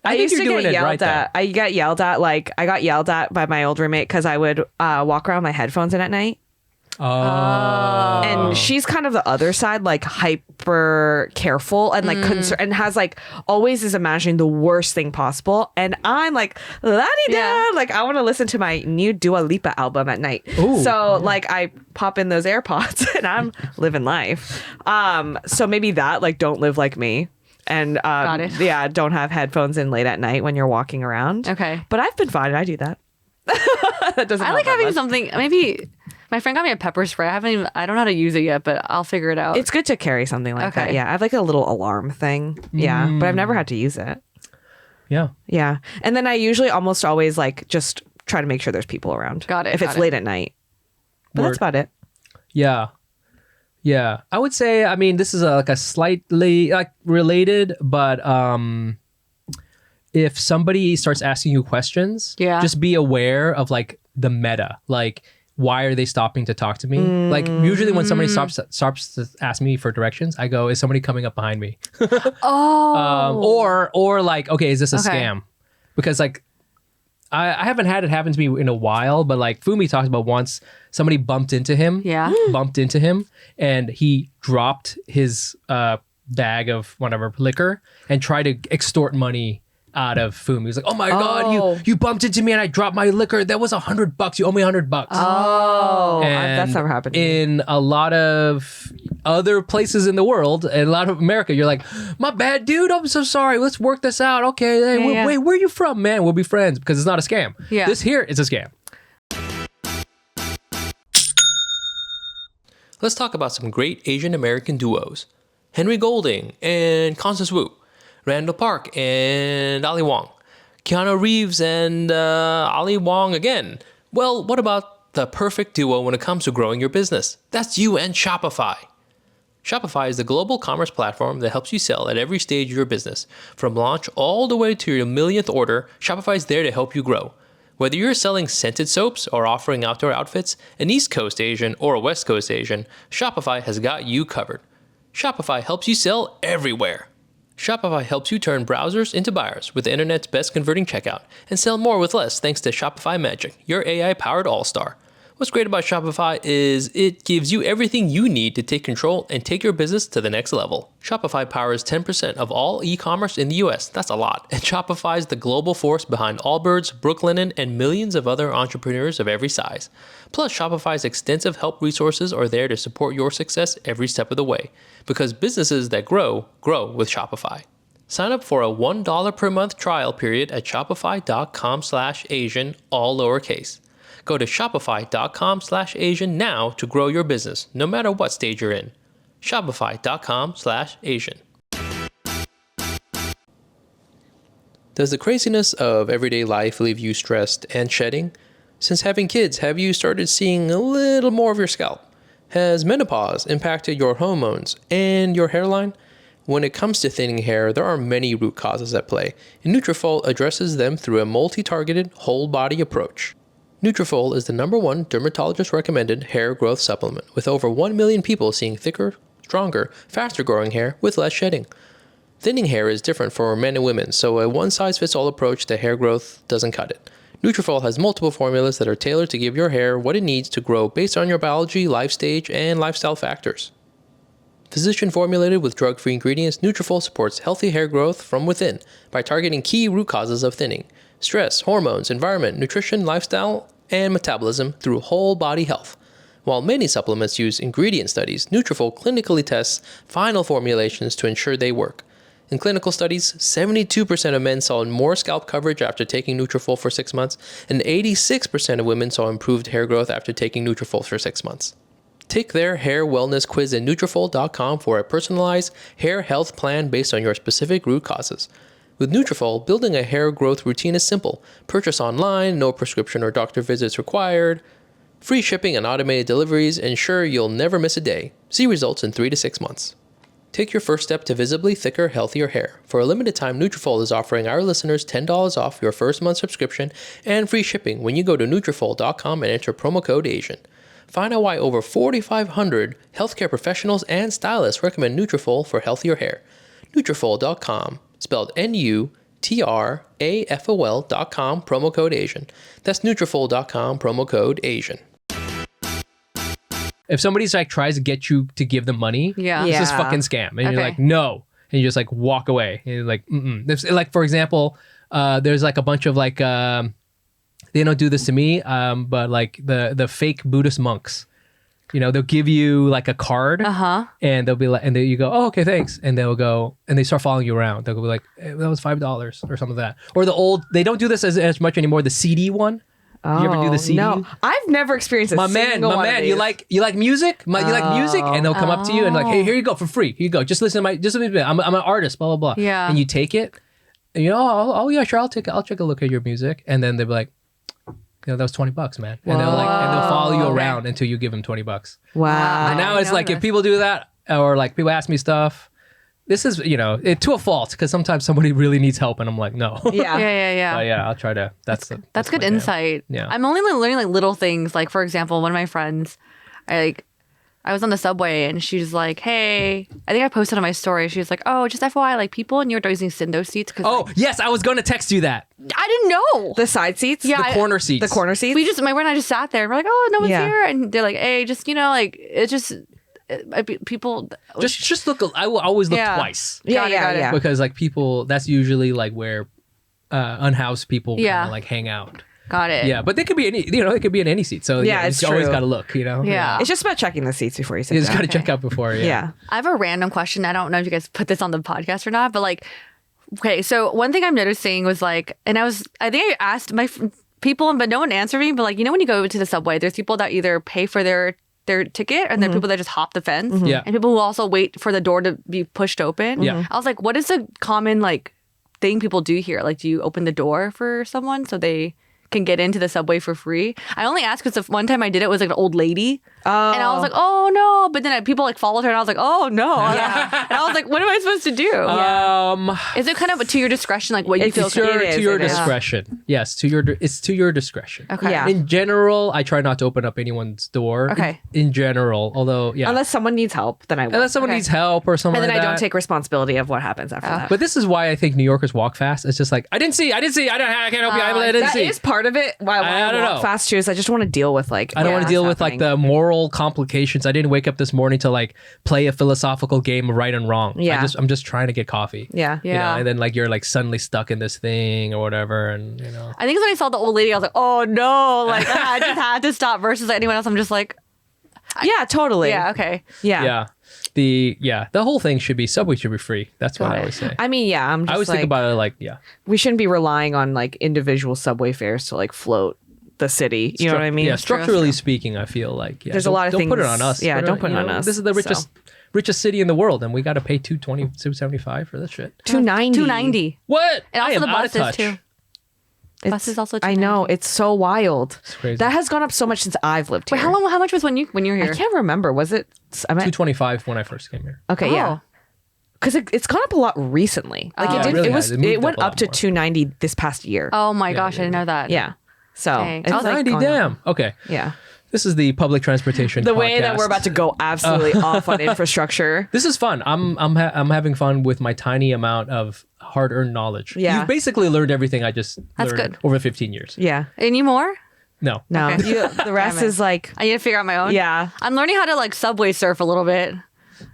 I used to get yelled at. I got yelled at. Like, I got yelled at by my old roommate because I would walk around with my headphones in at night. Oh. And she's kind of the other side, like hyper careful and like concerned, and has like always is imagining the worst thing possible. And I'm like, la-di-da, like I want to listen to my new Dua Lipa album at night. Ooh. So like I pop in those AirPods and I'm living life. So maybe that, like, don't live like me. And Got it. Yeah, don't have headphones in late at night when you're walking around. Okay. But I've been fine. I do that. That doesn't. I help like that having much. something. Maybe my friend got me a pepper spray. I don't know how to use it yet, but I'll figure it out. It's good to carry something like that. Okay. Yeah, I have like a little alarm thing. Yeah, but I've never had to use it. Yeah. Yeah, and then I usually almost always like just try to make sure there's people around. Got it, If it's got it. late at night. But that's about it. Yeah. Yeah. I would say, I mean, this is like a slightly like related, but if somebody starts asking you questions, just be aware of like the meta. Like, why are they stopping to talk to me? Like, usually when somebody stops to ask me for directions, I go, is somebody coming up behind me? Or like, okay, is this a scam? Because like, I haven't had it happen to me in a while, but like Fumi talked about once somebody bumped into him, and he dropped his bag of whatever liquor and tried to extort money out of Fumi. He was like, "Oh my god, you bumped into me and I dropped my liquor. That was $100. You owe me $100." Oh, And that's never happened to me. in a lot of other places in the world, and a lot of America, you're like, "My bad, dude. I'm so sorry. Let's work this out." Okay, hey, wait, where are you from, man? We'll be friends because it's not a scam. Yeah. This here is a scam. Let's talk about some great Asian American duos: Henry Golding and Constance Wu, Randall Park and Ali Wong, Keanu Reeves and Ali Wong again. Well, what about the perfect duo when it comes to growing your business? That's you and Shopify. Shopify is the global commerce platform that helps you sell at every stage of your business. From launch all the way to your millionth order, Shopify is there to help you grow. Whether you're selling scented soaps or offering outdoor outfits, an East Coast Asian or a West Coast Asian, Shopify has got you covered. Shopify helps you sell everywhere. Shopify helps you turn browsers into buyers with the internet's best converting checkout and sell more with less thanks to Shopify Magic, your AI-powered all-star. What's great about Shopify is it gives you everything you need to take control and take your business to the next level. Shopify powers 10% of all e-commerce in the US. That's a lot. And Shopify is the global force behind Allbirds, Brooklinen, and millions of other entrepreneurs of every size. Plus, Shopify's extensive help resources are there to support your success every step of the way. Because businesses that grow, grow with Shopify. Sign up for a $1 per month trial period at shopify.com/Asian, all lowercase. Go to shopify.com/Asian now to grow your business, no matter what stage you're in. Shopify.com/Asian. Does the craziness of everyday life leave you stressed and shedding? Since having kids, have you started seeing a little more of your scalp? Has menopause impacted your hormones and your hairline? When it comes to thinning hair, there are many root causes at play, and Nutrafol addresses them through a multi-targeted, whole-body approach. Nutrafol is the #1 dermatologist-recommended hair growth supplement, with over 1 million people seeing thicker, stronger, faster-growing hair with less shedding. Thinning hair is different for men and women, so a one-size-fits-all approach to hair growth doesn't cut it. Nutrafol has multiple formulas that are tailored to give your hair what it needs to grow based on your biology, life stage, and lifestyle factors. Physician-formulated with drug-free ingredients, Nutrafol supports healthy hair growth from within by targeting key root causes of thinning. stress, hormones, environment, nutrition, lifestyle, and metabolism through whole body health. While many supplements use ingredient studies, Nutrafol clinically tests final formulations to ensure they work. In clinical studies, 72% of men saw more scalp coverage after taking Nutrafol for 6 months, and 86% of women saw improved hair growth after taking Nutrafol for 6 months. Take their hair wellness quiz at Nutrafol.com for a personalized hair health plan based on your specific root causes. With Nutrafol, building a hair growth routine is simple. Purchase online, no prescription or doctor visits required. Free shipping and automated deliveries ensure you'll never miss a day. See results in 3 to 6 months. Take your first step to visibly thicker, healthier hair. For a limited time, Nutrafol is offering our listeners $10 off your first month subscription and free shipping when you go to Nutrafol.com and enter promo code ASIAN. Find out why over 4,500 healthcare professionals and stylists recommend Nutrafol for healthier hair. Nutrafol.com, spelled Nutrafol.com, promo code ASIAN. That's Nutrafol.com, promo code ASIAN. If somebody's like tries to get you to give them money, it's just fucking scam. And you're like, no. And you just like walk away. And you're like, mm-mm. Like, for example, there's like a bunch of like, they don't do this to me, but like the fake Buddhist monks, you know, they'll give you like a card and they'll be like, and then you go, oh, okay, thanks. And they'll go, and they start following you around. They'll be like, hey, that was $5 or something like that. Or the old, they don't do this as much anymore. The CD one. Oh, you ever do the CD? No, I've never experienced My man, you like music? You like music? And they'll come up to you and like, hey, here you go for free. Here you go. Just listen to me. I'm an artist, blah, blah, blah. Yeah. And you take it and you know, oh yeah, sure. I'll take a look at your music. And then they'll be like, you know, that was $20, man. And they'll follow you around until you give them $20. Wow. And now it's like, if people do that or like people ask me stuff, this is, you know, to a fault because sometimes somebody really needs help and I'm like, no. Yeah. But yeah, I'll try to. That's good insight. Yeah. I'm only learning like little things. Like, for example, one of my friends, I was on the subway and she's like, hey, I think I posted on my story. She was like, oh, just FYI, like people in New York are using those seats. Yes, I was going to text you that. I didn't know. The side seats? Yeah. The corner seats. The corner seats? My friend and I just sat there and we're like, oh, no one's here. And they're like, hey, just, you know, like, it's just... people just look. I will always look twice. Got it. Because like people, that's usually like where unhoused people kinda, like hang out. Got it. Yeah, but they could be any. You know, it could be in any seat. So it's you always true. got to look. You know. Yeah. It's just about checking the seats before you sit down. You just got to check out before. Yeah. I have a random question. I don't know if you guys put this on the podcast or not, but like, okay, so one thing I'm noticing was like, and I think I asked my people, but no one answered me. But like, you know, when you go to the subway, there's people that either pay for their ticket and then people that just hop the fence and people who also wait for the door to be pushed open. I was like, what is a common like thing people do here? Like, do you open the door for someone so they can get into the subway for free? I only asked because one time I did it was like an old lady and I was like, oh no, but then people like followed her and I was like, oh no. And I was like, what am I supposed to do? Is it kind of to your discretion, like what you feel? To your discretion. Yes, it's to your discretion. Okay. Yeah. In general, I try not to open up anyone's door. Okay. In general, although unless someone needs help, then I will. Unless someone needs help or something. And then like I that. don't take responsibility of what happens after that. But this is why I think New Yorkers walk fast. It's just like I can't help you. I didn't see. That is part of it. Why I don't walk fast too is I just want to deal with like. I don't want to deal with like the moral complications. I didn't wake up this morning to like play a philosophical game of right and wrong. Yeah. I'm just trying to get coffee. Yeah. You know, and then like you're like suddenly stuck in this thing or whatever, and you know. I think when I saw the old lady, I was like, oh no, like I just had to stop. Versus anyone else, I'm just like, yeah, totally. Yeah, okay. Yeah. The whole thing should be subway should be free. That's what I always say. I mean, yeah, I always think about it like, we shouldn't be relying on like individual subway fares to like float the city. You know what I mean? Yeah, structurally speaking, I feel like there's a lot of things. Don't put it on us. Yeah, don't put it on us. This is the richest city in the world, and we got to pay $275 for this shit. $290. What? And also I am the out of buses touch. too. Buses also. I know, it's so wild. It's crazy. That has gone up so much since I've lived here. Wait, how much was when you were here? I can't remember. Was it? $225 when I first came here. Okay, yeah. Because it's gone up a lot recently. Like it went up to $290 this past year. Oh my gosh, I didn't know that. Yeah. So Dang. it's like $290, damn. Okay. Yeah. This is the public transportation. The podcast. way that we're about to go absolutely off on infrastructure. This is fun. I'm having fun with my tiny amount of hard-earned knowledge. Yeah. You've basically learned everything I just learned good. over 15 years. Yeah. Any more? No. No. Okay. The rest is like I need to figure out my own. Yeah. I'm learning how to like subway surf a little bit.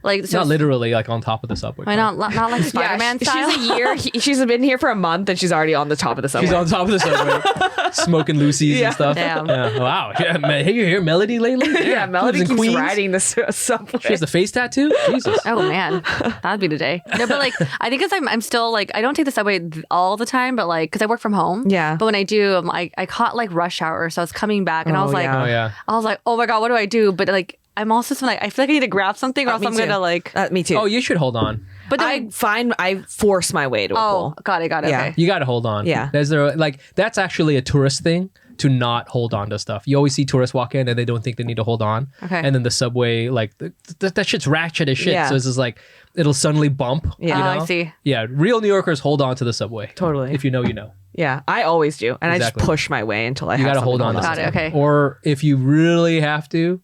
Like so not literally like on top of the subway. Why not like Spider-Man style? She's a year. She's been here for a month and she's already on the top of the subway. She's on top of the subway, smoking Lucy's and stuff. Damn. Yeah. Wow. Have you heard Melody lately? Yeah, Melody Lives in keeps Queens. riding the subway. She has the face tattoo. Jesus. Oh man, that'd be the day. No, but like I think because I'm still like I don't take the subway all the time, but like because I work from home. Yeah. But when I do, I caught like rush hour, so I was coming back and I was like, Oh yeah. I was like, oh my god, what do I do? But like I'm also like I feel like I need to grab something or else Me I'm too. gonna like. Me too. Oh, you should hold on. But then I force my way to a pool. got it. Yeah. Okay. You got to hold on. Yeah. That's actually a tourist thing to not hold on to stuff. You always see tourists walk in and they don't think they need to hold on. Okay. And then the subway, like that shit's ratchet as shit. Yeah. So it's just like it'll suddenly bump. Yeah. You know? I see. Yeah. Real New Yorkers hold on to the subway. Totally. If you know, you know. Yeah, I always do, and Exactly. I just push my way until I You have got to hold on to Got it, something. okay. Or if you really have to,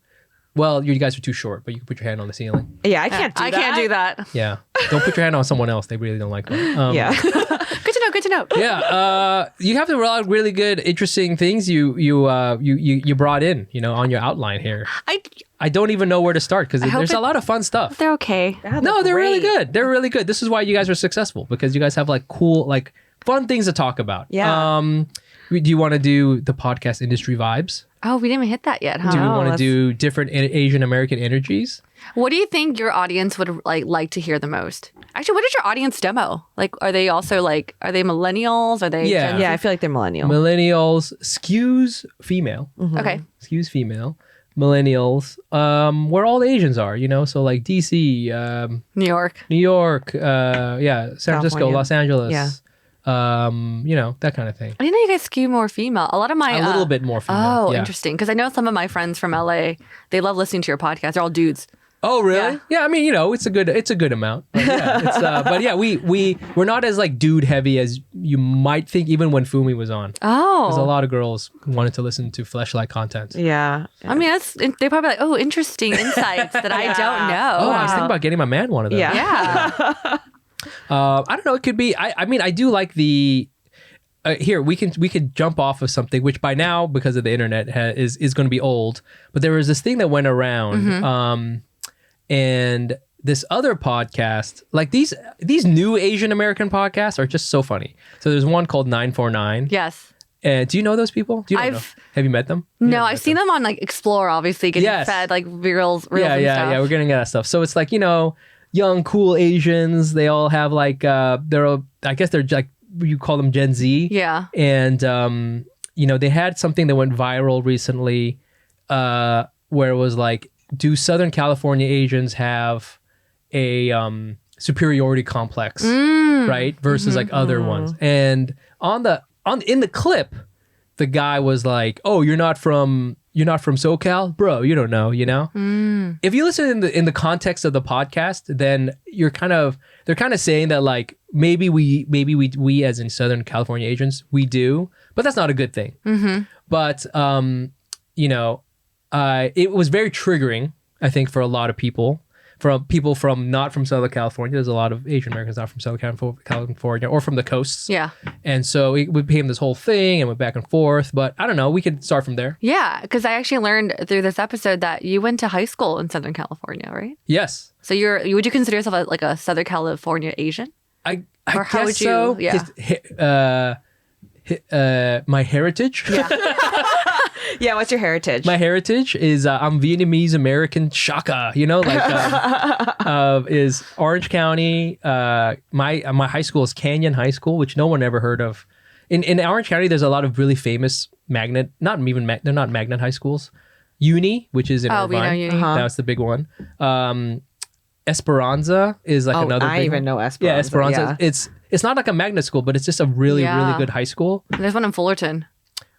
well, you guys are too short, but you can put your hand on the ceiling. Yeah, I can't do I that. can't do that. Yeah. Don't put your hand on someone else. They really don't like that. Yeah. Good to know. Yeah, you have a lot of really good, interesting things you brought in, on your outline here. I don't even know where to start because there's a lot of fun stuff. They're okay. No, they're really good. They're really good. This is why you guys are successful because you guys have like cool, like fun things to talk about. Yeah. Do you want to do the podcast industry vibes? Oh, we didn't even hit that yet, huh? Do we No, want to let's- do different Asian American energies? What do you think your audience would like to hear the most? Actually, what is your audience demo? Like, are they also like, are they millennials? Are they Yeah. Gen Z? Yeah, I feel like they're millennial. Millennials, skews female. Okay. Skews female. Millennials, where all the Asians are, so like DC, New York. New York, San Francisco, California. Los Angeles. Yeah. That kind of thing. I didn't know you guys skew more female. A lot of my A little bit more female. Oh, yeah. interesting. Because I know some of my friends from LA, they love listening to your podcast. They're all dudes. Oh, really? Yeah. Yeah. I mean, it's a good amount. But yeah, we're not as like dude heavy as you might think. Even when Fumi was on, there's a Oh, lot of girls who wanted to listen to fleshlight content. Yeah. I mean, they probably like, oh, interesting insights that I don't know. Oh, I was thinking about getting my man one of them. Yeah. Yeah. I don't know. It could be. I mean, I do like the. Here we could jump off of something which by now because of the internet is going to be old. But there was this thing that went around, and this other podcast, like these new Asian American podcasts are just so funny. So there's one called 949. Yes. Do you know those people? Do you know? Have you met them? No, I've seen them on like Explore, obviously, getting Yes. fed like reels and stuff. Yeah. We're getting that stuff. So it's like young cool Asians. They all have like I guess they're like you call them Gen Z. Yeah. And they had something that went viral recently, where it was like, do Southern California Asians have a superiority complex, right? Versus like other ones. And in the clip, the guy was like, "Oh, you're not from SoCal, bro. You don't know, If you listen in the context of the podcast, then they're kind of saying that like maybe we as in Southern California Asians we do, but that's not a good thing. But it was very triggering, I think, for a lot of people. From people not from Southern California. There's a lot of Asian Americans not from Southern California or from the coasts. Yeah. And so it became this whole thing and went back and forth. But I don't know. We could start from there. Yeah. Because I actually learned through this episode that you went to high school in Southern California, right? Yes. So would you consider yourself like a Southern California Asian? I Or how guess would you- so. yeah. My heritage. Yeah, what's your heritage? My heritage is I'm Vietnamese American Shaka. Is Orange County. My high school is Canyon High School, which no one ever heard of. In Orange County, there's a lot of really famous magnet. They're not magnet high schools. Uni, which is in Oh, we know Irvine. Uni. That's the big one. Esperanza is like another. I big even one. know Esperanza. Yeah, Esperanza. Yeah. It's not like a magnet school, but it's just a really Yeah. really good high school. There's one in Fullerton.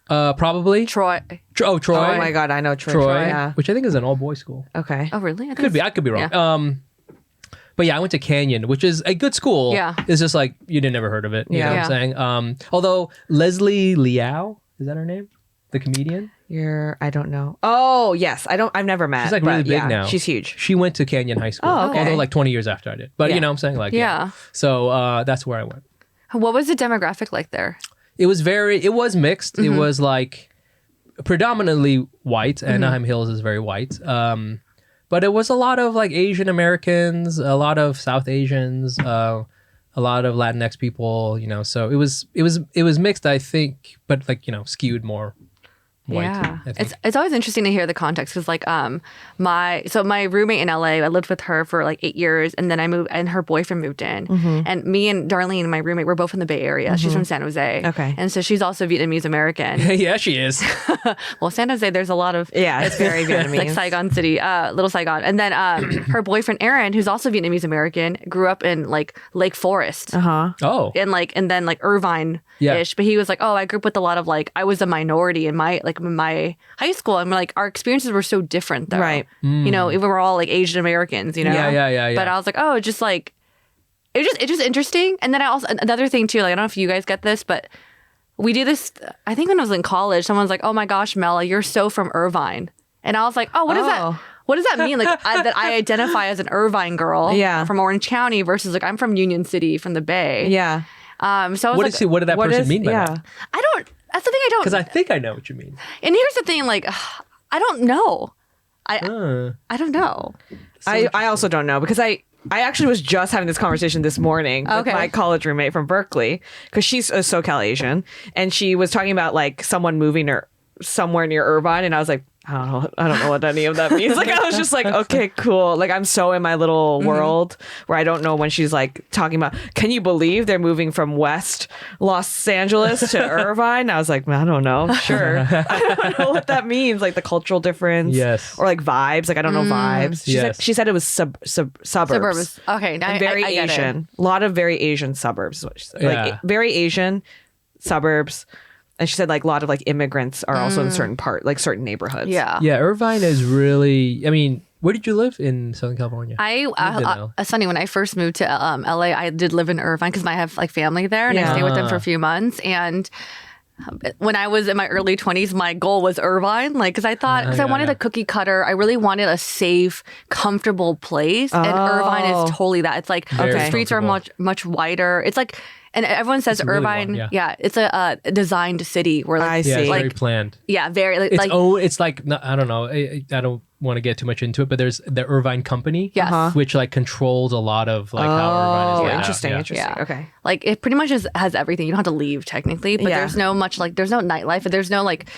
Probably. Troy. Troy. Oh my god, I know Troy, Yeah. which I think is an all boys school. Okay. Oh, really? I I could be wrong. Yeah. But yeah, I went to Canyon, which is a good school. Yeah. It's just like you didn't never heard of it. You know what I'm saying? Although Leslie Liao, is that her name? The comedian? I don't know. Oh, yes. I've never met. She's like really but big yeah, now. She's huge. She went to Canyon High School. Oh, okay. Although like 20 years after I did. But Yeah. you know what I'm saying? Like Yeah. So that's where I went. What was the demographic like there? It was mixed. It was like predominantly white. Anaheim Hills is very white. but it was a lot of like Asian Americans, a lot of South Asians, a lot of Latinx people, so it was mixed, I think, but like, skewed more white. Yeah, it's always interesting to hear the context because like my roommate in LA, I lived with her for like 8 years, and then I moved, and her boyfriend moved in, and me and Darlene, my roommate, we're both from the Bay Area. She's from San Jose, and so she's also Vietnamese American. Yeah, she is. Well, San Jose, there's a lot of it's very Vietnamese, like Saigon City, little Saigon, and then her boyfriend Aaron, who's also Vietnamese American, grew up in like Lake Forest, and then like Irvine-ish, but he was like, oh, I grew up with a lot of like, I was a minority in my high school, and like our experiences were so different though, right? Even we're all like Asian Americans, yeah. But I was like, oh, it's just interesting. And then I also, another thing too, like I don't know if you guys get this, but we do this, I think when I was in college, someone's like, oh my gosh, Mela, you're so from Irvine, and I was like, oh, what does that mean? Like that I identify as an Irvine girl, from Orange County versus like I'm from Union City from the Bay, yeah. So I was what did that person mean by that? That's the thing I don't. Because I think I know what you mean. And here's the thing, like, I don't know. I don't know. I also don't know because I actually was just having this conversation this morning with my college roommate from Berkeley because she's a SoCal Asian, and she was talking about like someone moving her somewhere near Irvine, and I was like, I don't know what any of that means. Like I was just like, okay, cool. Like I'm so in my little world where I don't know when she's like talking about, can you believe they're moving from West Los Angeles to Irvine? I was like, I don't know. Sure. I don't know what that means. Like the cultural difference. Yes. Or like vibes. Like I don't know vibes. She said it was suburbs. Okay. Now very I Asian. A lot of very Asian suburbs. Is what she said. Like very Asian suburbs. And she said like a lot of like immigrants are also in certain neighborhoods. Yeah. Yeah, Irvine is really, I mean, where did you live in Southern California? Sunny, when I first moved to LA, I did live in Irvine because I have like family there, and I stayed with them for a few months. And when I was in my early 20s, my goal was Irvine, like because I thought I wanted a cookie cutter. I really wanted a safe, comfortable place, and Irvine is totally that. It's like the streets are much wider. It's like. And everyone says it's Irvine, really it's a designed city where like, I see. It's very planned. Yeah, very like it's like I don't know. I don't want to get too much into it, but there's the Irvine Company, which like controls a lot of like how Irvine is. Interesting. Yeah. Okay. Like it pretty much has everything. You don't have to leave technically, but there's no nightlife, and there's no like.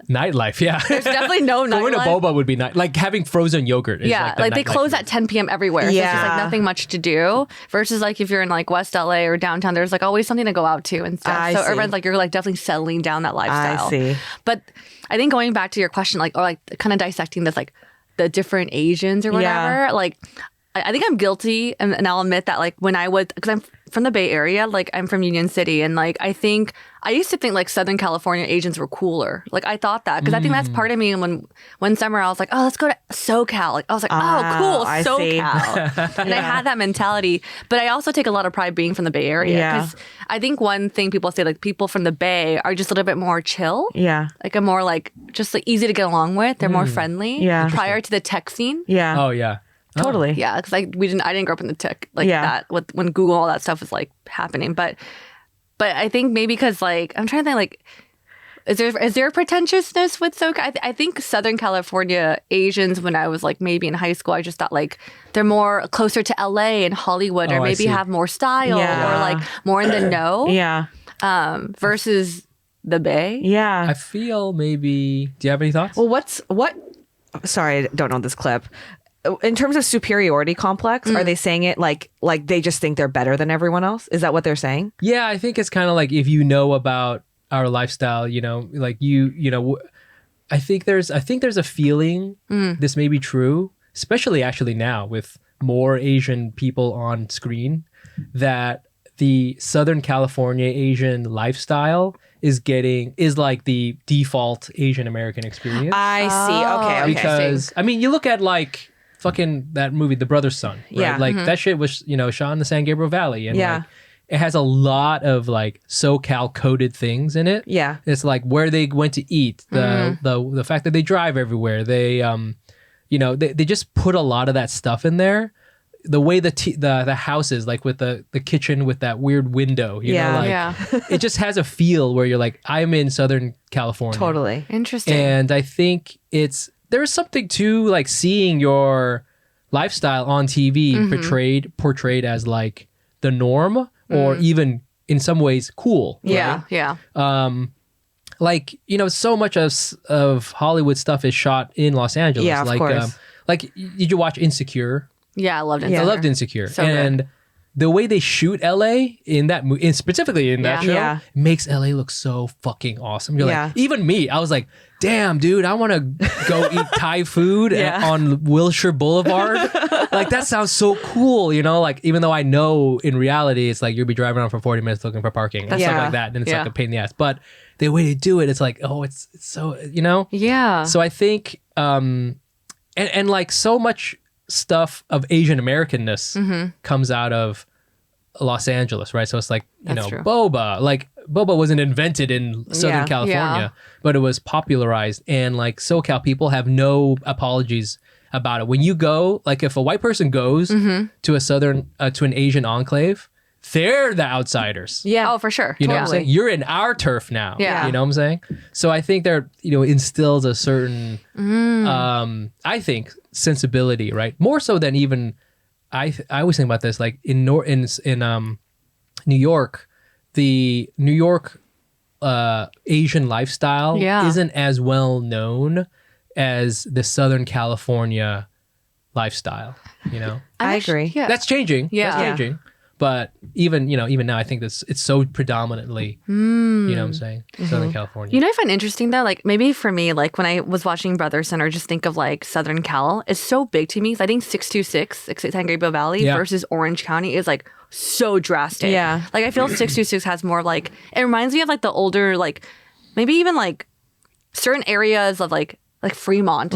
Nightlife, There's definitely no nightlife. Going to boba would be like having frozen yogurt. Is like they close at 10 p.m. everywhere. So it's just like nothing much to do. Versus like if you're in like West LA or downtown, there's like always something to go out to and stuff. So Irvine's like you're like definitely settling down that lifestyle. I see. But I think going back to your question, like or like kind of dissecting this like the different Asians or whatever, like I think I'm guilty, and I'll admit that like when I was, because I'm from the Bay Area, like I'm from Union City, and like I used to think like Southern California Asians were cooler. Like I thought that because I think that's part of me. And one summer I was like, oh, let's go to SoCal. Like I was like, oh, cool, SoCal. And I had that mentality, but I also take a lot of pride being from the Bay Area because I think one thing people say like people from the Bay are just a little bit more chill. Yeah, like a more like just like easy to get along with. They're more friendly. Yeah, prior to the tech scene. Yeah. Oh yeah. Totally. Yeah, because I didn't grow up in the tech like that when Google all that stuff was like happening. But I think maybe because like I'm trying to think like is there pretentiousness with SoCal? I think Southern California Asians when I was like maybe in high school I just thought like they're more closer to LA and Hollywood or maybe have more style or like more in the know. Versus the Bay. Yeah. I feel maybe. Do you have any thoughts? Well, sorry, I don't know this clip. In terms of superiority complex, are they saying it like they just think they're better than everyone else? Is that what they're saying? Yeah, I think it's kind of like if you know about our lifestyle, like I think there's a feeling this may be true, especially actually now with more Asian people on screen, that the Southern California Asian lifestyle is like the default Asian American experience. I see. Okay. Because I mean, you look at like fucking that movie, The Brother's Son, right? Yeah. Like that shit was, shot in the San Gabriel Valley. And like, it has a lot of like SoCal coded things in it. Yeah. It's like where they went to eat, the fact that they drive everywhere. They, they just put a lot of that stuff in there. The way the house is, like with the kitchen with that weird window, it just has a feel where you're like, I'm in Southern California. Totally. Interesting. And I think it's there is something to like seeing your lifestyle on TV portrayed as like the norm or even in some ways cool. Yeah, right? yeah. Like, you know, so much of Hollywood stuff is shot in Los Angeles. Yeah, of course. Like, did you watch Insecure? Yeah, I loved Insecure. I loved Insecure. So and good. the way they shoot LA in that movie, specifically in that show, makes LA look so fucking awesome. You're like, even me, I was like, damn, dude, I want to go eat Thai food on Wilshire Boulevard. Like, that sounds so cool, you know? Like, even though I know in reality, it's like you'll be driving around for 40 minutes looking for parking and stuff like that. And it's like a pain in the ass. But the way they do it, it's like, oh, it's so, you know? Yeah. So I think, and like so much stuff of Asian Americanness comes out of Los Angeles, right? So it's like, you know, boba. Like, boba wasn't invented in Southern California, but it was popularized. And like SoCal people have no apologies about it. When you go, like if a white person goes to a Southern, to an Asian enclave, they're the outsiders. Yeah. Oh, for sure. You know what I'm saying? You're in our turf now. Yeah. You know what I'm saying? So I think there, you know, instills a certain, I think, sensibility, right? More so than even, I always think about this, like in New York, the New York Asian lifestyle isn't as well known as the Southern California lifestyle, you know? I agree. Yeah. That's changing. Yeah. That's changing. But even now, I think it's so predominantly, you know what I'm saying, Southern California. You know, I find interesting though, like maybe for me, like when I was watching Brother Center, just think of like Southern Cal, it's so big to me. I think 626, San Gabriel Valley versus Orange County is like so drastic. Yeah. Like I feel 626 has more like, it reminds me of like the older, like maybe even like certain areas of like Fremont.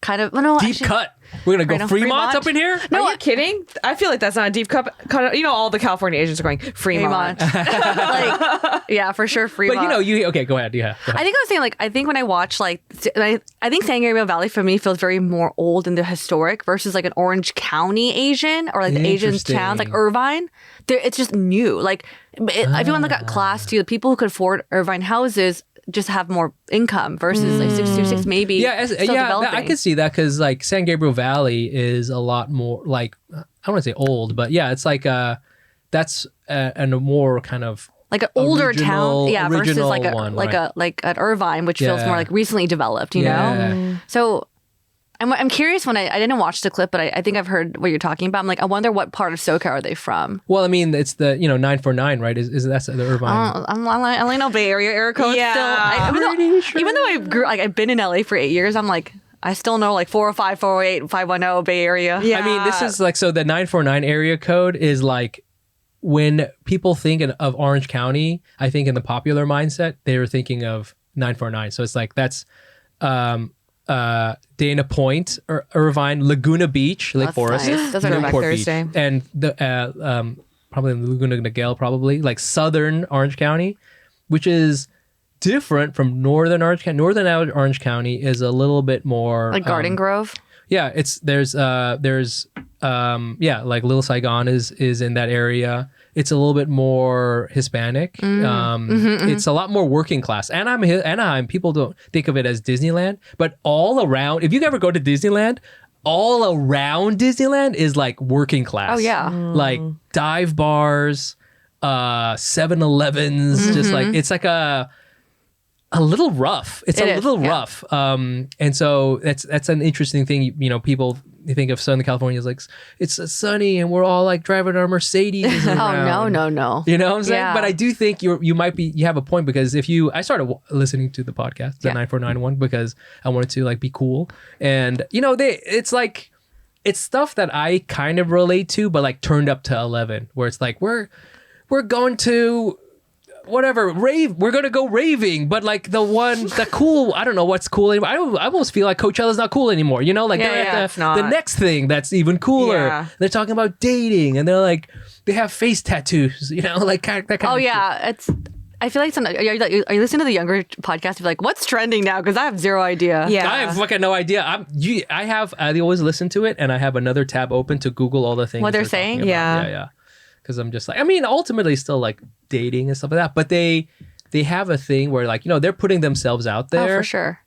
Kind of, no, deep cut. We're gonna go Fremont up in here. No, are you kidding? I feel like that's not a deep cut. You know, all the California Asians are going Fremont. Like, yeah, for sure, Fremont. But you know, okay, go ahead. Yeah, go ahead. I think I was saying like I think when I watch like I think San Gabriel Valley for me feels very more old and the historic versus like an Orange County Asian or like the Asian towns like Irvine. It's just new. Like everyone that got class too, the people who could afford Irvine houses just have more income versus like 626 maybe. I can see that because like San Gabriel Valley is a lot more like, I don't want to say old, but yeah, it's like that's a more kind of like an older town, versus like an Irvine, which feels more like recently developed, you know. So I'm curious when I didn't watch the clip, but I think I've heard what you're talking about. I'm like, I wonder what part of SoCal are they from? Well, I mean, it's the 949, right? Is that's the Irvine? I only know Bay Area code. Yeah, even though I've been in LA for 8 years, I'm like, I still know like 405, 408, 510 Bay Area. Yeah. I mean, this is like, so the 949 area code is like, when people think of Orange County, I think in the popular mindset, they were thinking of 949. So it's like, that's Dana Point, Irvine, Laguna Beach, Lake Forest, nice. Those are Newport Beach, and the probably Laguna Niguel, probably like Southern Orange County, which is different from Northern Orange County. Northern Orange County is a little bit more like Garden Grove. Yeah, there's like Little Saigon is in that area. It's a little bit more Hispanic. It's a lot more working class. Anaheim, people don't think of it as Disneyland, but all around, if you ever go to Disneyland, all around Disneyland is like working class. Oh yeah. Like dive bars, 7-Elevens, just like, it's like a little rough. It's a little rough. And so that's an interesting thing. You know, people think of Southern California as like, it's sunny and we're all like driving our Mercedes. No. You know what I'm saying? Yeah. But I do think you have a point, because I started listening to the podcast, the 9491, because I wanted to like be cool. And you know, it's like, it's stuff that I kind of relate to, but like turned up to 11, where it's like, we're going to whatever we're gonna go raving, but like the cool, I don't know what's cool anymore. I almost feel like Coachella's not cool anymore, you know, like they're at the next thing that's even cooler. They're talking about dating, and they're like, they have face tattoos, you know, like that kind of shit. I feel like are you listening to the younger podcast? You're like, what's trending now? Because I have zero idea. Yeah, I have fucking no idea. I always listen to it, and I have another tab open to Google all the things what they're saying. Yeah. Because I'm just like, I mean, ultimately still like dating and stuff like that, but they have a thing where like, you know, they're putting themselves out there. Oh, for sure.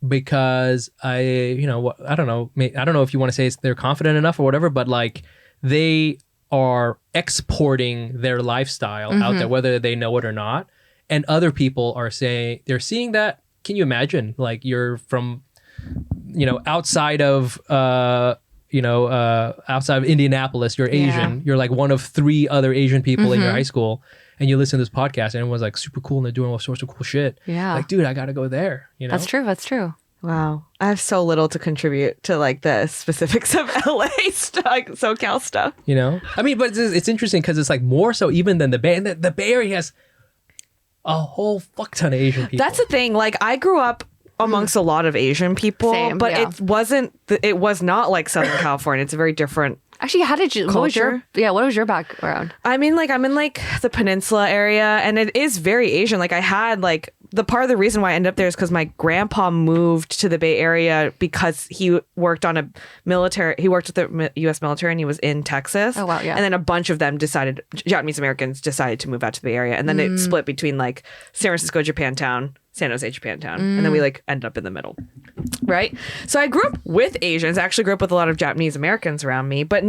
because I don't know if you want to say they're confident enough or whatever, but like they are exporting their lifestyle out there, whether they know it or not. And other people are saying they're seeing that. Can you imagine? Like you're from, outside of, outside of Indianapolis, you're Asian. You're like one of 3 other Asian people in your high school, and you listen to this podcast, and everyone's like super cool and they're doing all sorts of cool shit. Yeah. Like, dude, I gotta go there. That's true. That's true. Wow. I have so little to contribute to like the specifics of LA stuff, like SoCal stuff. I mean, but it's interesting because it's like more so even than the Bay. And the Bay Area has a whole fuck ton of Asian people. That's the thing. Like I grew up amongst a lot of Asian people, but it was not like Southern California. It's a very different. Actually, what was your background? I mean, like I'm in like the peninsula area, and it is very Asian. Like I had like the part of the reason why I ended up there is because my grandpa moved to the Bay Area because he worked on he worked with the U.S. military, and he was in Texas. Oh wow, yeah. And then a bunch of them Japanese Americans decided to move out to the Bay Area, and then it split between like San Francisco, Japantown, San Jose, Japantown, and then we like ended up in the middle, right? So I grew up with Asians. I actually grew up with a lot of Japanese Americans around me, but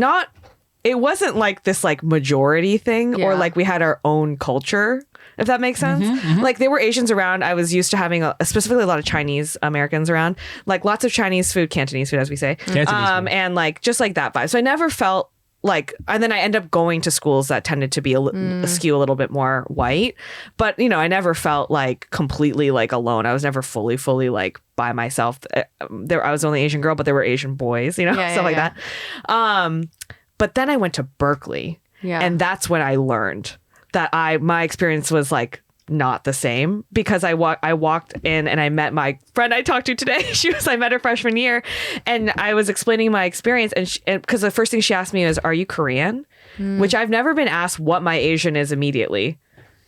it wasn't like this like majority thing or like we had our own culture, if that makes sense. Like there were Asians around. I was used to having specifically a lot of Chinese Americans around, like lots of Chinese food, Cantonese food, as we say, and like just like that vibe. So I never felt like, and then I end up going to schools that tended to be skew a little bit more white, but I never felt like completely like alone. I was never fully like by myself. I was the only Asian girl, but there were Asian boys, stuff like that. But then I went to Berkeley, and that's when I learned that my experience was like not the same, because I walked in and I met my friend I talked to today. I met her freshman year, and I was explaining my experience, and because the first thing she asked me is, "Are you Korean?" Which I've never been asked what my Asian is immediately.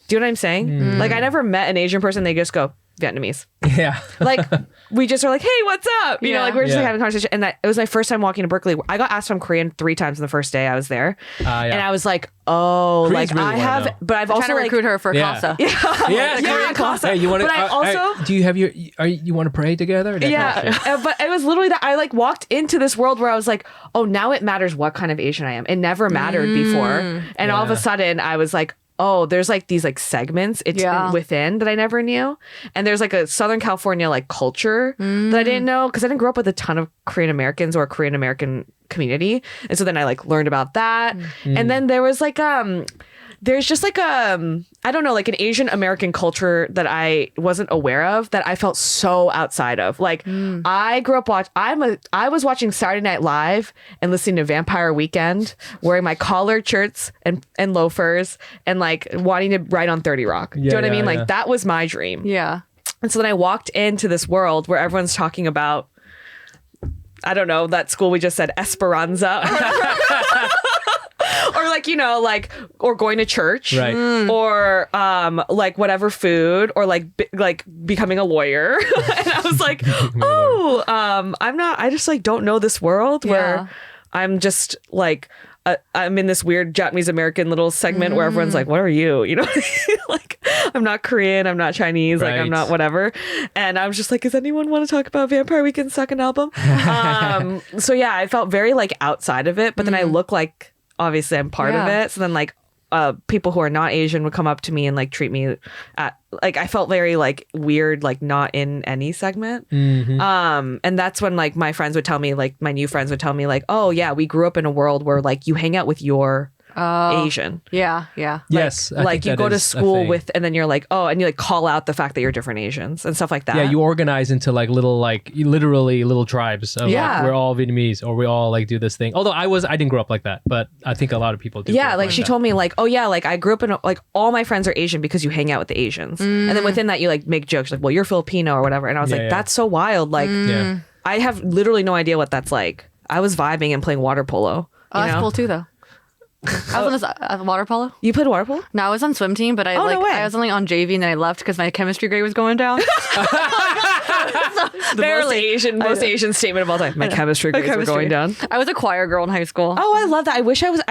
Do you know what I'm saying? Like I never met an Asian person. They just go, Vietnamese. Yeah. Like we just were like, hey, what's up? Like we're just like having a conversation. And it was my first time walking to Berkeley. I got asked if I'm Korean 3 times in the first day I was there. And I was like, oh, Koreans like really I have, but I've also trying to recruit her for CASA. CASA. Hey, you want to? But I also, do you have you want to pray together? But it was literally that I like walked into this world where I was like, oh, now it matters what kind of Asian I am. It never mattered before, and all of a sudden I was like, oh, there's like these like segments within that I never knew. And there's like a Southern California like culture that I didn't know, because I didn't grow up with a ton of Korean Americans or a Korean American community. And so then I like learned about that. And then there was like there's just like I don't know, like an Asian American culture that I wasn't aware of, that I felt so outside of. Like I grew up I was watching Saturday Night Live and listening to Vampire Weekend, wearing my collared shirts and loafers, and like wanting to ride on 30 Rock. Do you know what I mean? Like that was my dream. Yeah. And so then I walked into this world where everyone's talking about, I don't know, that school we just said, Esperanza. Or like, or going to church, right? Or like whatever food, or like becoming a lawyer. And I was like, I just like don't know this world where I'm just like, I'm in this weird Japanese American little segment where everyone's like, what are you? Like I'm not Korean, I'm not Chinese, like I'm not whatever. And I was just like, does anyone want to talk about Vampire Weekend's second album? So yeah, I felt very like outside of it, but then I look like, obviously I'm part of it. So then like people who are not Asian would come up to me and like treat me like I felt very like weird, like not in any segment. And that's when like my friends would tell me, like my new friends would tell me like, oh yeah, we grew up in a world where like you hang out with your Asian. Yeah. Yes. Like you go to school with, and then you're like, oh, and you like call out the fact that you're different Asians and stuff like that. Yeah, you organize into like little, like literally little tribes. Of, like, we're all Vietnamese, or we all like do this thing. Although I didn't grow up like that, but I think a lot of people do. Yeah, like she told me like, oh yeah, like I grew up in like all my friends are Asian because you hang out with the Asians, and then within that you like make jokes like, well, you're Filipino or whatever, and I was like, that's so wild. Like, I have literally no idea what that's like. I was vibing and playing water polo. That's cool too, though. I was on water polo. You played water polo? No, I was on swim team, but I was only on JV, and then I left because my chemistry grade was going down. The most Asian statement of all time. My chemistry grades were going down. I was a choir girl in high school. Oh, I love that. I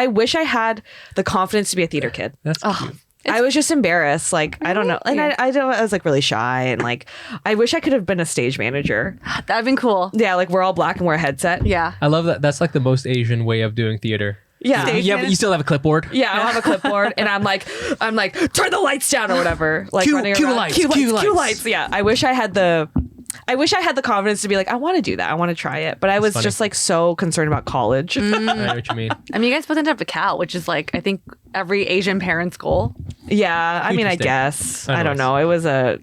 wish I had the confidence to be a theater kid. That's cute. I was just embarrassed. Like, I don't know. And I was like really shy, and like, I wish I could have been a stage manager. That'd been cool. Yeah, like we're all black and wear a headset. Yeah. I love that. That's like the most Asian way of doing theater. Yeah. You still have a clipboard. Yeah, I have a clipboard, and I'm like, turn the lights down or whatever. Like Cue running around. Cue lights. Yeah. I wish I had the confidence to be like, I want to do that. I want to try it. But I was just like so concerned about college. I know what you mean. I mean, you guys both ended up at Cal, which is like, I think every Asian parent's goal. Yeah. I mean, I guess. I don't know. It was a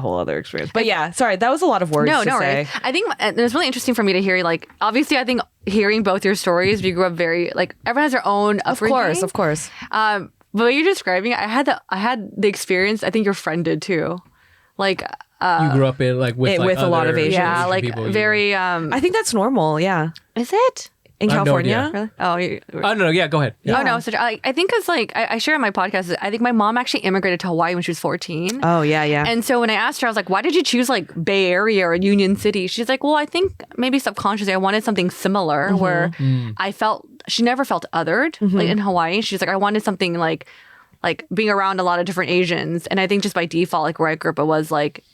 whole other experience. But yeah, sorry. That was a lot of words to say. Worries. I think it was really interesting for me to hear, like, obviously, I think hearing both your stories, we grew up very, like, everyone has their own upbringing. Of course. But what you're describing, I had the experience, I think your friend did too. Like, you grew up in like with a lot of Asians. Yeah, like very. I think that's normal. Yeah. Is it? In California? No really? Oh, no, yeah, go ahead. Yeah. Oh, no. So I think because, like, I share on my podcast, I think my mom actually immigrated to Hawaii when she was 14. Oh, yeah, yeah. And so when I asked her, I was like, why did you choose, like, Bay Area or Union City? She's like, well, I think maybe subconsciously I wanted something similar where I felt, she never felt othered, like, in Hawaii. She's like, I wanted something, like being around a lot of different Asians. And I think just by default, like, where I grew up, it was, like,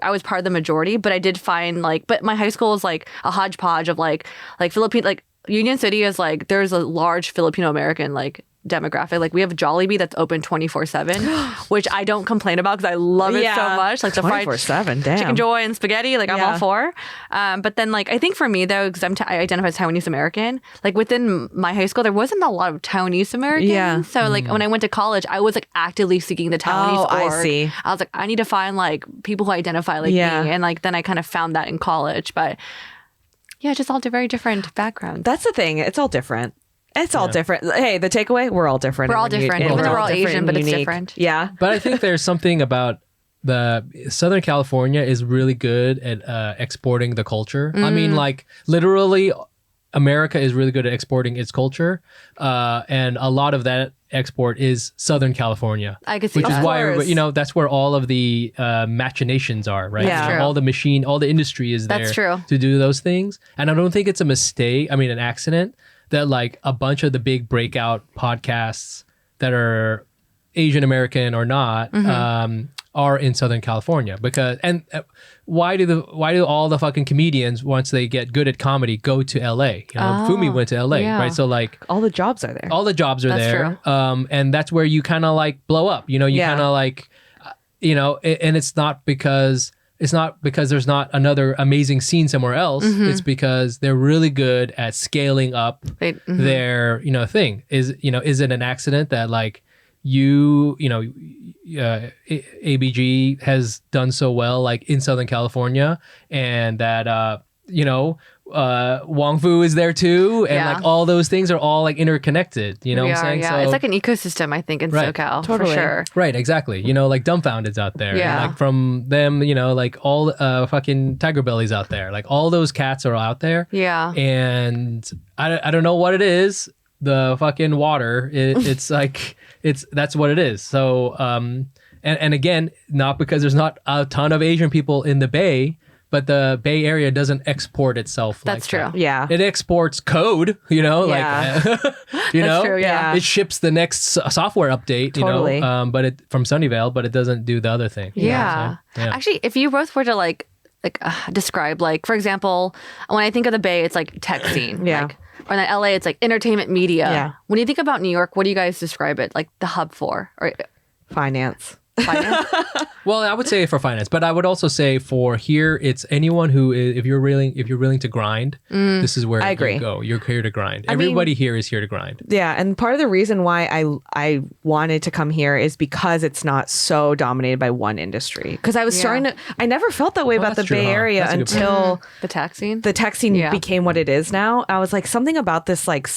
I was part of the majority, but I did find, like, but my high school was, like, a hodgepodge of, like Philippine, like, Union City is like, there's a large Filipino American like demographic. Like we have Jollibee that's open 24/7, which I don't complain about because I love it so much. Like the fried 24/7, damn. chicken joy and spaghetti, like I'm all for. But then like I think for me though, because I identify as Taiwanese American, like within my high school there wasn't a lot of Taiwanese Americans. Yeah. So like when I went to college, I was like actively seeking the Taiwanese org. I see. I was like, I need to find like people who identify like me, and like then I kind of found that in college, but. Yeah, just all very different backgrounds. That's the thing. It's all different. It's all different. Hey, the takeaway, we're all different. We're all different. Even though we're all Asian, but it's different. Yeah. But I think there's something about the Southern California is really good at exporting the culture. I mean, like literally America is really good at exporting its culture. And a lot of that export is Southern California. I could see that. Which is why, that's where all of the machinations are, right? Yeah. All the industry is there That's true. to do those things. And I don't think it's a mistake, an accident, that like a bunch of the big breakout podcasts that are Asian American or not, are in Southern California because why do all the fucking comedians once they get good at comedy go to LA? Fumi went to LA, right? So like all the jobs are there. All the jobs are there. True. And that's where you kind of like blow up. You kind of like, and it's not because there's not another amazing scene somewhere else. It's because they're really good at scaling up their thing. Is it an accident that like ABG has done so well like in Southern California, and that Wong Fu is there too, and like all those things are all like interconnected. You know what I'm saying? Yeah, so, it's like an ecosystem, I think, in SoCal for sure. Right, exactly. Like Dumbfounded's out there. Yeah. And, like from them, like all fucking Tiger Belly's out there. Like all those cats are out there. Yeah. And I don't know what it is. The fucking water, it's like that's what it is. So and again, not because there's not a ton of Asian people in the Bay, but the Bay Area doesn't export itself. That's true. That. Yeah, it exports code. Yeah. Like That's true, yeah. It ships the next software update. Totally. But it from Sunnyvale, but it doesn't do the other thing. Yeah. Actually, if you both were to like describe, like for example, when I think of the Bay, it's like tech scene. Yeah. Like, or in LA, it's like entertainment media. Yeah. When you think about New York, what do you guys describe it like the hub for? Or finance. Well, I would say for finance, but I would also say for here, it's anyone who is, if you're willing to grind, this is where you go. You're here to grind. Everybody here is here to grind. Yeah, and part of the reason why I wanted to come here is because it's not so dominated by one industry. Because I was starting to, I never felt that way about the Bay Area until the tech scene. The tech scene became what it is now. I was like, something about this, like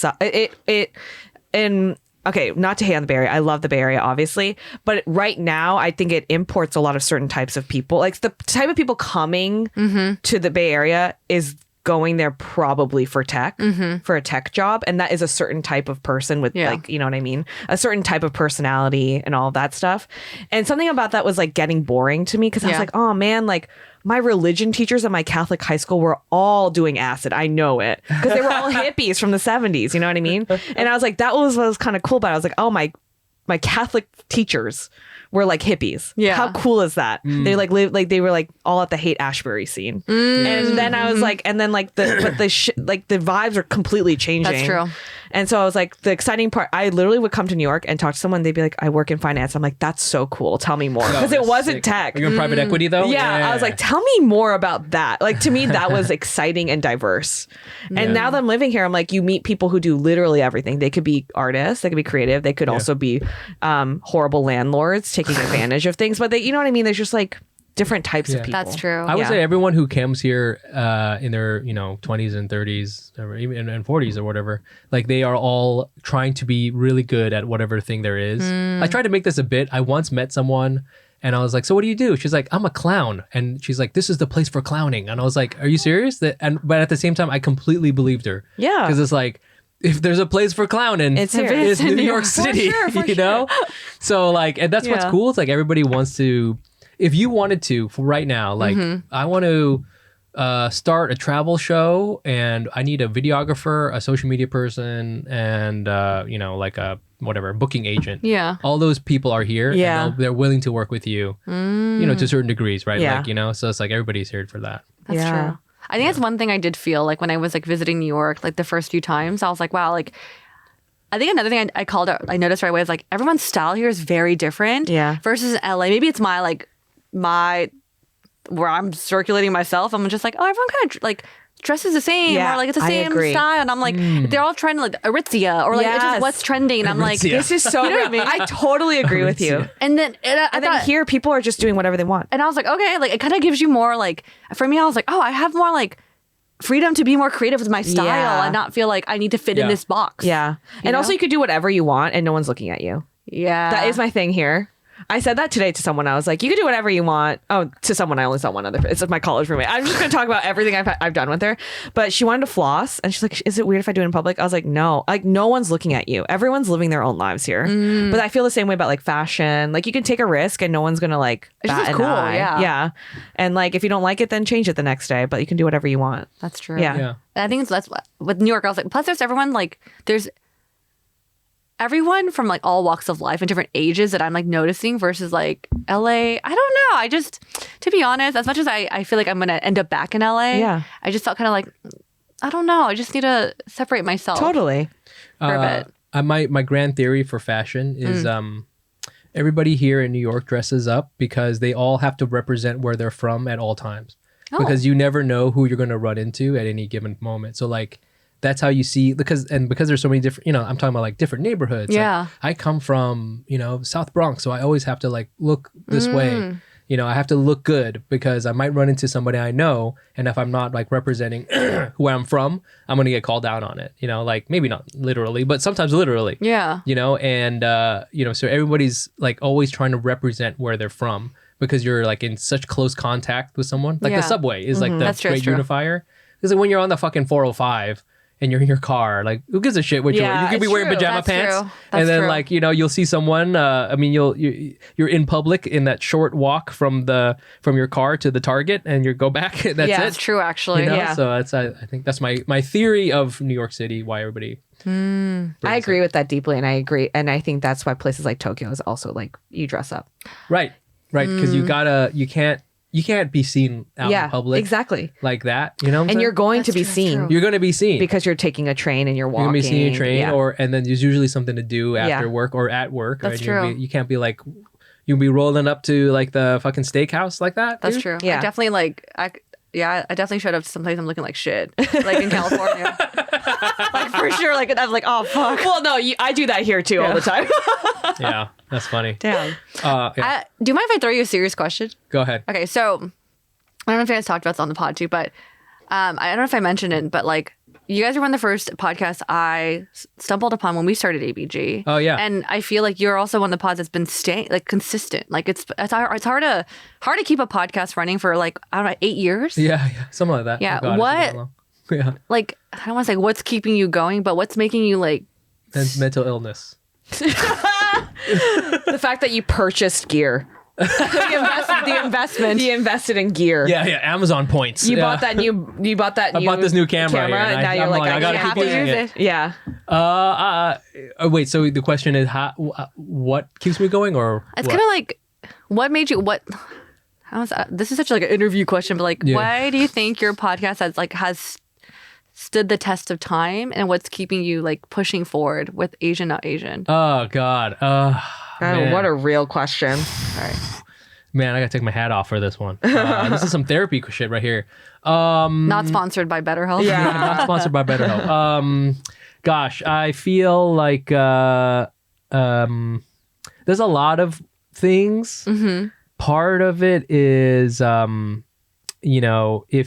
okay, not to hate on the Bay Area. I love the Bay Area, obviously. But right now, I think it imports a lot of certain types of people. Like the type of people coming to the Bay Area is going there probably for tech, for a tech job. And that is a certain type of person with like, you know what I mean? A certain type of personality and all of that stuff. And something about that was like getting boring to me because I was like, oh man, like my religion teachers at my Catholic high school were all doing acid. I know it because they were all hippies from the 70s. You know what I mean? And I was like, that was what was kind of cool. But I was like, oh my my Catholic teachers were like hippies. Yeah. How cool is that? They like live like they were like all at the Haight-Ashbury scene. And then I was like, and then like the vibes are completely changing. That's true. And so I was like, the exciting part, I literally would come to New York and talk to someone. They'd be like, I work in finance. I'm like, that's so cool. Tell me more. Because it wasn't sick. tech. You're in private equity though? Yeah. I was like, tell me more about that. Like, to me, that was exciting and diverse. And now that I'm living here, I'm like, you meet people who do literally everything. They could be artists. They could be creative. They could also be horrible landlords taking advantage of things. But they, you know what I mean? There's just like different types of people. That's true. I would say everyone who comes here in their 20s and 30s or even and 40s or whatever, like they are all trying to be really good at whatever thing there is. I tried to make this a bit. I once met someone and I was like, so what do you do? She's like, I'm a clown. And she's like, this is the place for clowning. And I was like, are you serious? But at the same time, I completely believed her. Yeah. Because it's like, if there's a place for clowning, it's New York City, for sure. So like, and that's what's cool. It's like everybody wants to, if you wanted to, for right now, like I want to start a travel show and I need a videographer, a social media person, and like a booking agent. Yeah. All those people are here. Yeah. And they're willing to work with you, to certain degrees, right? Yeah. Like, so it's like everybody's here for that. That's true. I think that's one thing I did feel like when I was like visiting New York, like the first few times, I was like, wow, like I think another thing I noticed right away is like everyone's style here is very different. Yeah. Versus LA. Maybe it's my where I'm circulating myself. I'm just like, oh, everyone kind of like dresses the same or like it's the same style. And I'm like, they're all trying to like Aritzia or like it's just what's trending. And I'm like, this is so real. I totally agree with you. And then here people are just doing whatever they want. And I was like, okay, like it kind of gives you more like, for me, I was like, oh, I have more like freedom to be more creative with my style and not feel like I need to fit in this box. Yeah. And also you could do whatever you want and no one's looking at you. Yeah. That is my thing here. I said that today to someone. I was like, you can do whatever you want. Oh, to someone, I only saw one other. It's my college roommate. I'm just going to talk about everything I've done with her. But she wanted to floss. And she's like, is it weird if I do it in public? I was like, no. Like, no one's looking at you. Everyone's living their own lives here. But I feel the same way about like fashion. Like, you can take a risk and no one's going to like bat an eye. Yeah. And like, if you don't like it, then change it the next day. But you can do whatever you want. That's true. Yeah. I think that's with New York. I was like, plus there's everyone like, there's everyone from like all walks of life and different ages that I'm like noticing versus like LA. I don't know. I just, to be honest, as much as I feel like I'm going to end up back in LA, I just felt kind of like, I don't know. I just need to separate myself. Totally. For a bit. My grand theory for fashion is everybody here in New York dresses up because they all have to represent where they're from at all times. Because you never know who you're going to run into at any given moment. So like, that's how you see, because there's so many different, I'm talking about like different neighborhoods. Yeah. Like, I come from, South Bronx. So I always have to like look this way. I have to look good because I might run into somebody I know. And if I'm not like representing where I'm from, I'm going to get called out on it. Like maybe not literally, but sometimes literally. Yeah. And, so everybody's like always trying to represent where they're from because you're like in such close contact with someone. Like the subway is like the great unifier. Because like, when you're on the fucking 405, and you're in your car, like who gives a shit what you wear? You could be wearing pajama pants, and then like you'll see someone. You're in public in that short walk from your car to the Target, and you go back. And that's it. That's true, actually. So I think that's my theory of New York City. Why everybody. I agree with that deeply, and I agree, and I think that's why places like Tokyo is also like you dress up. Right, because you can't be seen out in public. Exactly. Like that, what I'm saying? You're going to be seen. You're going to be seen. Because you're taking a train and you're walking. You're going to be seeing a train, and then there's usually something to do after work or at work. That's true. You can't be like, you'll be rolling up to like the fucking steakhouse like that. That's true. Yeah. I definitely I definitely showed up to someplace I'm looking like shit. Like in California. Like for sure. Like I'm like, oh fuck. Well, no, I do that here too all the time. Yeah, that's funny. Damn. Do you mind if I throw you a serious question? Go ahead. Okay, so I don't know if you guys talked about this on the pod too, but I don't know if I mentioned it, but like you guys are one of the first podcasts I stumbled upon when we started ABG. Oh yeah. And I feel like you're also one of the pods that's been staying like consistent. Like it's hard to keep a podcast running for like, I don't know, 8 years. Yeah, something like that. Yeah. Like I don't want to say what's keeping you going, but what's making you like mental illness. The fact that you purchased gear. The investment. He invested in gear. Yeah, Amazon points. You bought that new. I bought this new camera and now you're like, I gotta have keep to using use it. Yeah. Wait. So the question is, what keeps me going, or it's kind of like, what made you what? This is such like an interview question, but like, why do you think your podcast has stood the test of time, and what's keeping you like pushing forward with Asian Not Asian? Oh God. What a real question. All right. Man, I gotta take my hat off for this one. This is some therapy shit right here. Not sponsored by BetterHelp. Yeah, not sponsored by BetterHelp. Gosh, I feel like there's a lot of things. Mm-hmm. Part of it is, if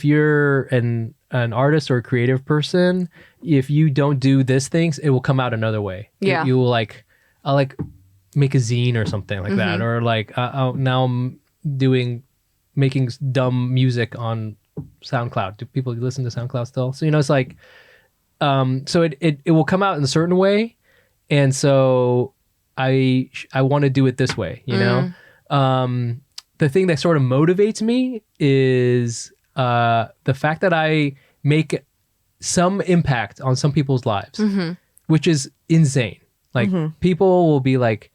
you're an artist or a creative person, if you don't do these things, it will come out another way. Yeah, you will I'll make a zine or something like that, or now I'm making dumb music on SoundCloud. Do people listen to SoundCloud still? So it's like, so it will come out in a certain way, and so I want to do it this way, you know. The thing that sort of motivates me is the fact that I make some impact on some people's lives, which is insane. Like people will be like,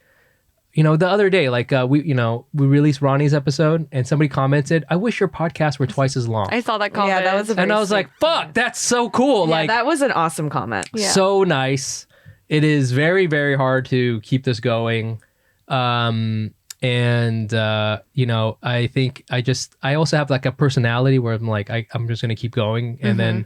the other day, we released Ronnie's episode and somebody commented, "I wish your podcasts were twice as long." I saw that comment. Yeah, that was and I was like, "Fuck, that's so cool!" Yeah, that was an awesome comment. Yeah. So nice. It is very, very hard to keep this going. I think I also have like a personality where I'm like, I'm just going to keep going. And then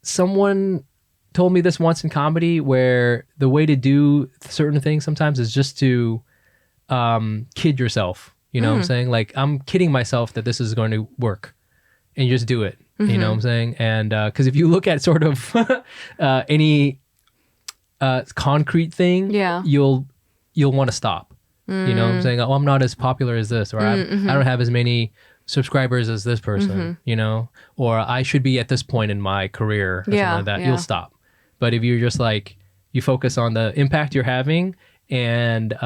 someone told me this once in comedy where the way to do certain things sometimes is just to kid yourself. You know what I'm saying? Like, I'm kidding myself that this is going to work, and you just do it. You know what I'm saying? And because if you look at sort of any concrete thing, you'll want to stop. You know what I'm saying? Oh, I'm not as popular as this, or I don't have as many subscribers as this person, or I should be at this point in my career, or something like that. You'll stop. But if you're just like, you focus on the impact you're having, and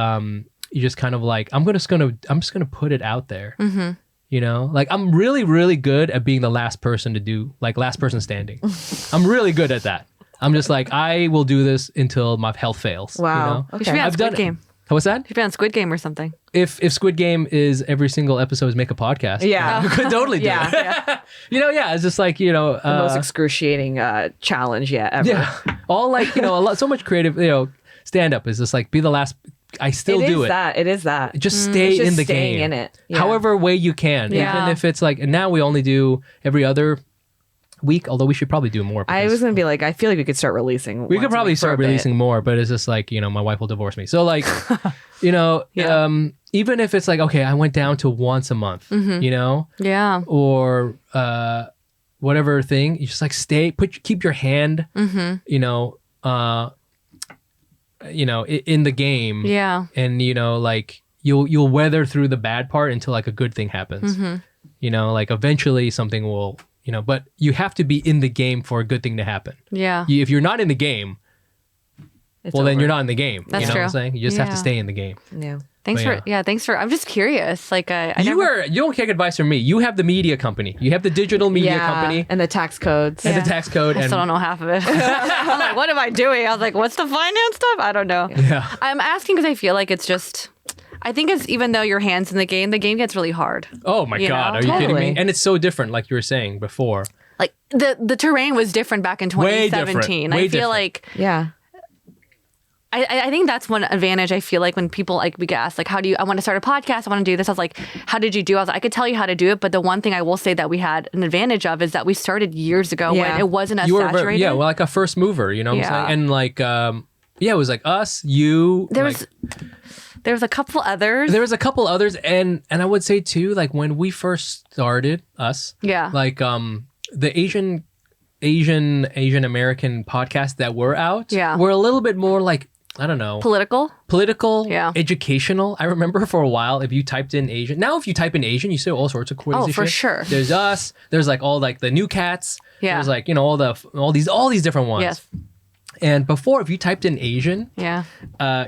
you just kind of like, I'm just gonna put it out there. Like, I'm really, really good at being the last person to do, like, last person standing. I'm really good at that. I'm just like, I will do this until my health fails. Wow. Okay. You should be on Squid Game. What's that? You should be on Squid Game or something. If Squid Game is every single episode is make a podcast, you could totally do it. It's just like, the most excruciating challenge ever. Yeah, all like, so much creative, stand up is just like, be the last. I still do it. It is that. Just stay in the game. In it. Yeah. However way you can, even if it's like, and now we only do every other week, although we should probably do more. I was gonna be like, I feel like we could start releasing. We could probably start releasing more, but it's just like, my wife will divorce me. So like, even if it's like, okay, I went down to once a month, or whatever thing, you just like keep your hand, in the game, and like you'll weather through the bad part until like a good thing happens. Like eventually something will. But you have to be in the game for a good thing to happen. Yeah. If you're not in the game, then you're not in the game. That's true. What I'm saying? You just have to stay in the game. Yeah. Thanks for I'm just curious. Like you don't take advice from me. You have the media company. You have the digital media company. And the tax codes. And the tax code. I still don't know half of it. I'm like, what am I doing? I was like, what's the finance stuff? I don't know. Yeah. I'm asking because I feel like it's just, I think it's, even though your hand's in the game gets really hard. Oh my God. Are you kidding me? And it's so different, like you were saying before. Like the terrain was different back in 2017. Way I feel different. like, I think that's one advantage. I feel like when people like, we get asked like, I want to start a podcast, I want to do this. I was like, how did you do? I could tell you how to do it. But the one thing I will say that we had an advantage of is that we started years ago when it wasn't as saturated. Like a first mover, you know what I'm saying? And like, it was like us, you. There was a couple others. And I would say too, like when we first started us, like the Asian American podcasts that were out were a little bit more like, I don't know. Political, educational. I remember for a while, if you typed in Asian, now if you type in Asian, you see all sorts of crazy shit. Oh, for sure. There's us. There's like all like the new cats. Yeah. There's like, all these different ones. Yes. And before, if you typed in Asian,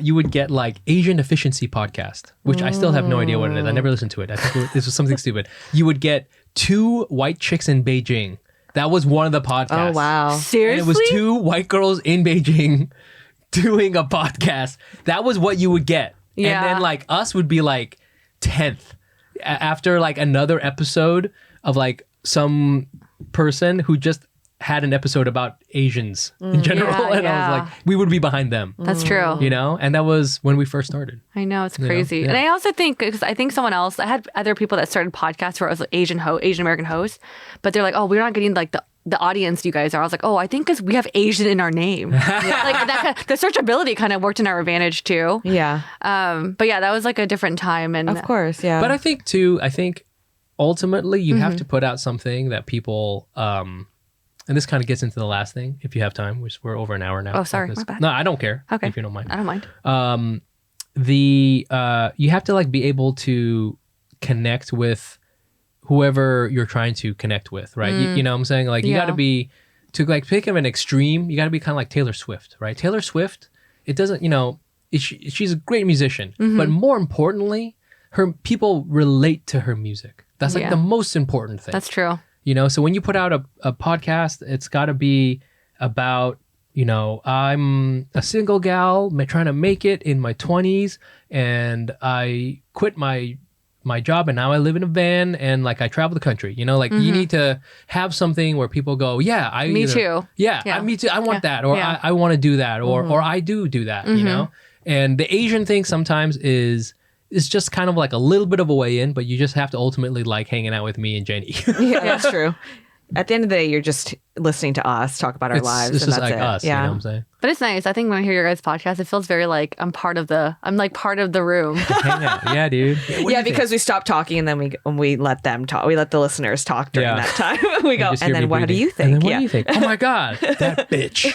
you would get like Asian Efficiency Podcast, which I still have no idea what it is. I never listened to it. I think this was something stupid. You would get 2 white chicks in Beijing. That was one of the podcasts. Oh, wow. Seriously? And it was 2 white girls in Beijing doing a podcast. That was what you would get. Yeah. And then like us would be like 10th after like another episode of like some person who just had an episode about Asians in general. I was like, we would be behind them. That's true. You know? And that was when we first started. I know, it's crazy. And I also think, because I think someone else, I had other people that started podcasts where it was like Asian American hosts, but they're like, oh, we're not getting like the audience you guys are. I was like, oh, I think because we have Asian in our name. Like that, the searchability kind of worked in our advantage too. Yeah. But yeah, that was like a different time. And of course, yeah. But I think ultimately you have to put out something that people, and this kind of gets into the last thing, if you have time, which we're over an hour now. Oh, sorry, my bad. No, I don't care. Okay. If you don't mind. I don't mind. You have to like be able to connect with whoever you're trying to connect with, right? You know what I'm saying? Like you got to be, to like pick of an extreme, you got to be kind of like Taylor Swift, right? Taylor Swift, it doesn't, you know, she's a great musician, but more importantly, her people relate to her music. That's like the most important thing. That's true. You know, so when you put out a podcast, it's got to be about, you know, I'm a single gal trying to make it in my 20s, and I quit my job, and now I live in a van, and like I travel the country. You know, like you need to have something where people go, yeah, me too. Yeah, me too. I want that, or I want to do that, or I do that. You know, and the Asian thing sometimes is just kind of like a little bit of a way in, but you just have to ultimately like hanging out with me and Jenny. Yeah, that's true. At the end of the day, you're just listening to us talk about our lives. It's and just that's like it. us, yeah. you know what I'm saying? But it's nice. I think when I hear your guys' podcast, it feels very like I'm like part of the room. Hang out. Yeah, dude. Yeah, because we stop talking and then we let them talk. We let the listeners talk during that time. We go, and then what do you think? And then what do you think? Oh my God, that bitch.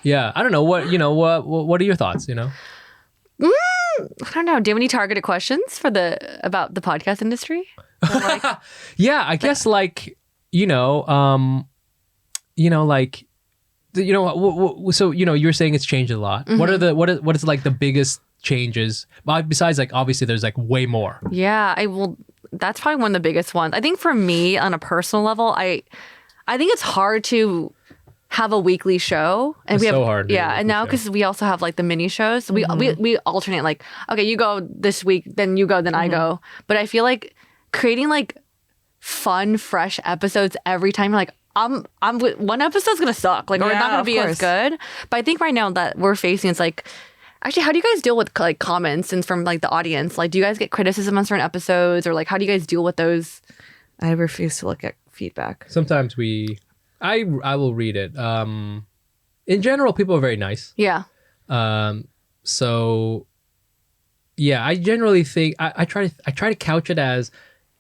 Yeah, I don't know. What are your thoughts, you know? I don't know. Do you have any targeted questions about the podcast industry? Yeah, I guess like, you know, so, you know, you're saying it's changed a lot. What is like the biggest changes? Besides like, obviously there's like way more. Yeah, that's probably one of the biggest ones. I think for me on a personal level, I think it's hard to have a weekly show, and it's we have so hard. Yeah, and now because we also have like the mini shows, we alternate. Like, okay, you go this week, then you go, then I go. But I feel like creating like fun, fresh episodes every time. Like, one episode's gonna suck, like, or it's not gonna be as good. But I think right now that we're facing, it's like, actually, how do you guys deal with like comments and from like the audience? Like, do you guys get criticism on certain episodes, or like how do you guys deal with those? I refuse to look at feedback. Sometimes I will read it. In general, people are very nice. Yeah. So yeah, I generally think I try to couch it as,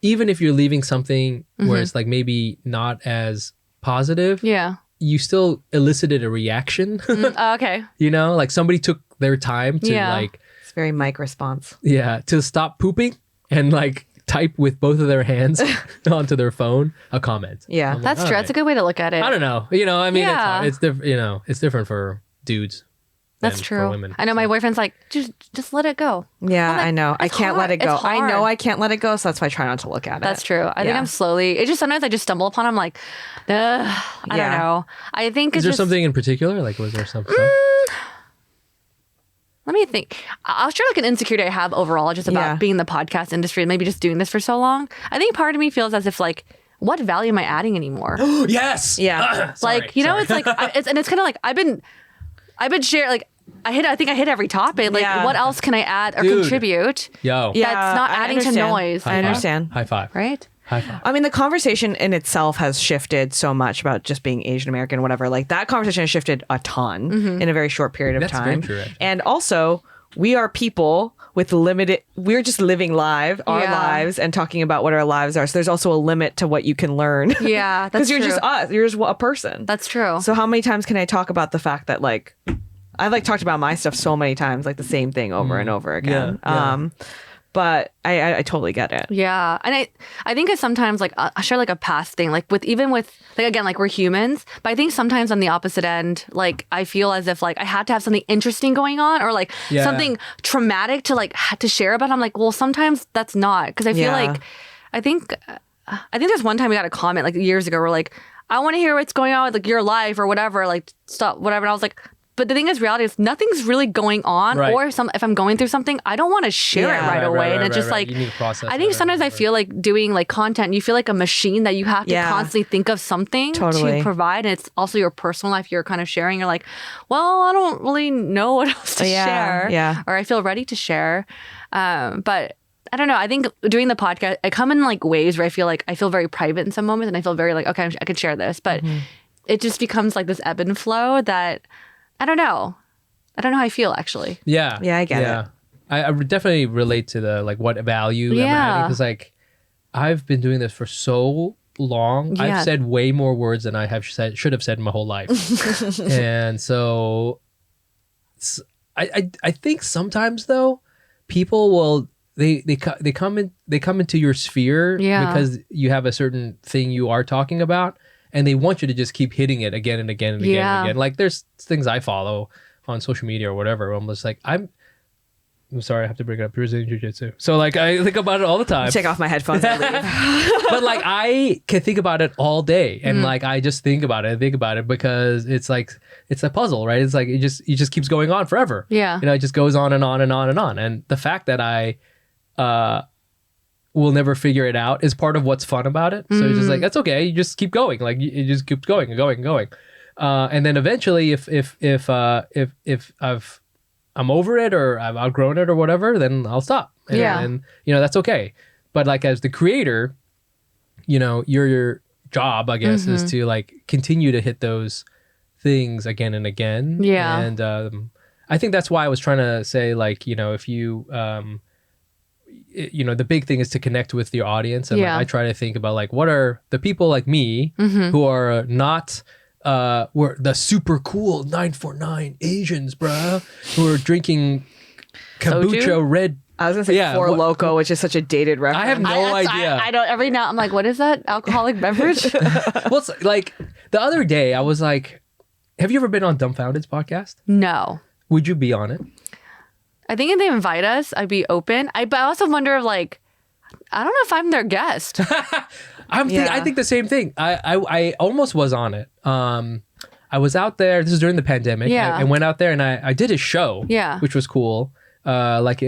even if you're leaving something where it's like maybe not as positive, you still elicited a reaction. Okay. You know, like somebody took their time to like, it's very mic response. Yeah, to stop pooping and like type with both of their hands onto their phone a comment. Yeah, like, that's true. That's a good way to look at it. I don't know. You know, I mean, it's hard. It's different. You know, it's different for dudes. That's true. For women, I know my boyfriend's like, just let it go. Yeah, I know. I can't let it go. It's I hard. know I can't let it go, so that's why I try not to look at it. That's true. I think I'm slowly. It just sometimes I just stumble upon. I'm like, I don't know. I think is there something in particular? Like, was there something? Let me think. I'll share like an insecurity I have overall just about being in the podcast industry and maybe just doing this for so long. I think part of me feels as if like, what value am I adding anymore? Yes. Yeah. Like, you know, it's like, it's kind of like I've been sharing, like, I think I hit every topic. Like, what else can I add or contribute? Yo. Yeah, that's not adding to noise. I understand. High five. Right? High five. I mean, the conversation in itself has shifted so much about just being Asian American, whatever. Like, that conversation has shifted a ton in a very short period of time. Very true, and also, we are people with limited, we're just living our lives and talking about what our lives are. So there's also a limit to what you can learn. Yeah, that's true. Because you're just us. You're just a person. That's true. So how many times can I talk about the fact that, like, I've like talked about my stuff so many times, like the same thing over and over again. But I totally get it. Yeah. And I think it's sometimes like I share like a past thing, like with like again, like we're humans, but I think sometimes on the opposite end, like I feel as if like I had to have something interesting going on or like something traumatic to like to share about. I'm like, well, sometimes that's not, because I feel like I think there's one time we got a comment like years ago where like, I want to hear what's going on with like your life or whatever, like stop whatever. And I was like, but the thing is, reality is nothing's really going on, or if I'm going through something, I don't want to share it right away. And it's just like, I think sometimes I feel like doing like content, you feel like a machine that you have to constantly think of something to provide. And it's also your personal life you're kind of sharing. You're like, well, I don't really know what else to share. Yeah. Or I feel ready to share. But I don't know. I think doing the podcast, I come in like waves where I feel very private in some moments, and I feel very like, okay, I could share this. But it just becomes like this ebb and flow that I don't know how I feel actually. Yeah. Yeah, I get it. I would definitely relate to the like what value am I adding, because like I've been doing this for so long. Yeah. I've said way more words than I should have said in my whole life. And so I think sometimes though people will they come into your sphere because you have a certain thing you are talking about. And they want you to just keep hitting it again and again and again and again. Like there's things I follow on social media or whatever. I'm just like, I'm sorry, I have to bring it up Brazilian Jiu-Jitsu. So like I think about it all the time. Take off my headphones and leave. But like I can think about it all day. And like I just think about it because it's like it's a puzzle, right? It's like it just keeps going on forever. Yeah. You know, it just goes on and on and on and on. And the fact that I will never figure it out is part of what's fun about it. So it's just like, that's okay. You just keep going. Like it just keeps going and going and going. And then eventually if I'm over it or I've outgrown it or whatever, then I'll stop. And you know, that's okay. But like as the creator, you know, your job, I guess, is to like continue to hit those things again and again. Yeah. And I think that's why I was trying to say, like, you know, if you you know, the big thing is to connect with your audience. And like, I try to think about like, what are the people like me who are not were the super cool 949 Asians, bruh, who are drinking kombucha red. I was gonna say Four Loko, which is such a dated reference. I have no idea. I don't. Every now I'm like, what is that alcoholic beverage? Well, it's like the other day I was like, have you ever been on Dumbfounded's podcast? No. Would you be on it? I think if they invite us, I'd be open. But I also wonder, like, I don't know if I'm their guest. I think the same thing. I almost was on it. I was out there. This is during the pandemic. Yeah. I went out there and I did a show. Yeah. Which was cool. Which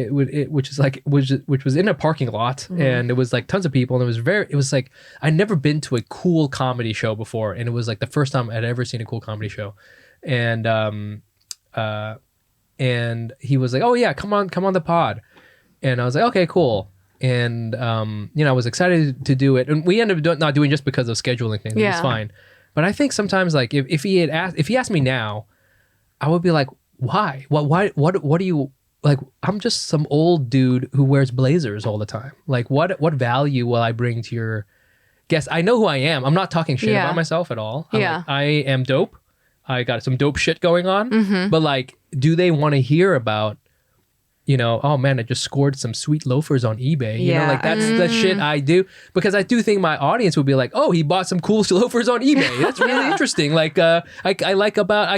was in a parking lot, and it was like tons of people, and it was like I'd never been to a cool comedy show before, and it was like the first time I'd ever seen a cool comedy show, and he was like, oh yeah, come on the pod. And I was like, okay, cool. And, you know, I was excited to do it. And we ended up not doing just because of scheduling things. Yeah. It's fine. But I think sometimes like if he asked me now, I would be like, why? What do you like? I'm just some old dude who wears blazers all the time. Like what value will I bring to your guest? I know who I am. I'm not talking shit about myself at all. I am dope. I got some dope shit going on, but like, do they want to hear about, you know, oh man, I just scored some sweet loafers on eBay. You know, like that's the shit I do, because I do think my audience would be like, oh, he bought some cool loafers on eBay. That's really interesting. Like, I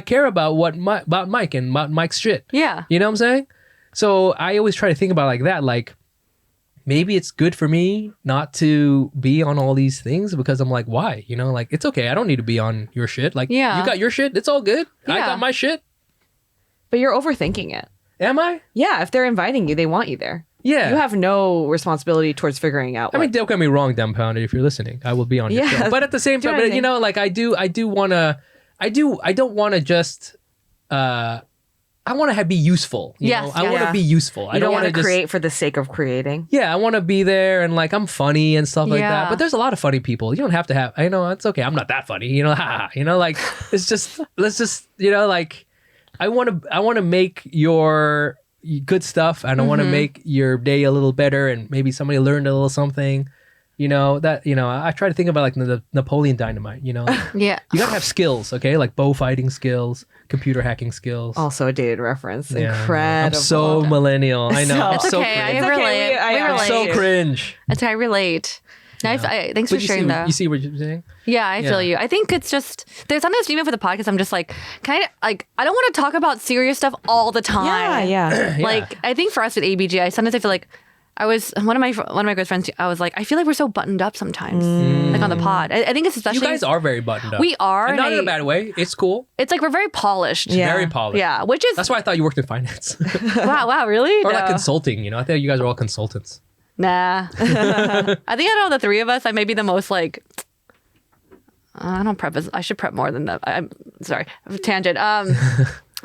care about about Mike and about Mike's shit. Yeah. You know what I'm saying? So I always try to think about it like that. Like, maybe it's good for me not to be on all these things, because I'm like, why? You know, like, it's okay. I don't need to be on your shit. Like, you got your shit. It's all good. I got my shit. But you're overthinking it. Am I? Yeah. If they're inviting you, they want you there. Yeah. You have no responsibilty towards figuring out. I mean, don't get me wrong, Dumbfounded. If you're listening, I will be on your show. But at the same time, you know, like I don't want to just, I want to be useful. You know? I want to be useful. I don't want to create for the sake of creating. Yeah, I want to be there and like I'm funny and stuff like that. But there's a lot of funny people. You don't have to have. I know it's okay. I'm not that funny. You know, you know, like it's just let's just, you know, like I want to make your good stuff, and I want to make your day a little better, and maybe somebody learned a little something. You know, I try to think about like the Napoleon Dynamite, you know? Yeah. You gotta have skills, okay? Like bow fighting skills, computer hacking skills. Also a dated reference. Yeah, Incredible. I'm so millennial. I know. It's I'm so okay. cringe. I relate. I We relate. So cringe. That's how I relate. Nice. Thanks for sharing that. You see what you're saying? Yeah, I feel you. I think it's just there's sometimes even for the podcast, I'm just like kind of like I don't want to talk about serious stuff all the time. Yeah. Like I think for us with ABG, sometimes I feel like I was one of my good friends. I was like, I feel like we're so buttoned up sometimes, like on the pod. I think it's especially You guys are very buttoned up. we are, And not in a bad way. It's cool. It's like we're very polished. Yeah. Very polished. Yeah, which is That's why I thought you worked in finance. wow, really? Or No. like consulting, you know? I thought you guys are all consultants. Nah. I think out of the three of us, I may be the most like. I don't prep. I should prep more than that. I'm sorry. Tangent.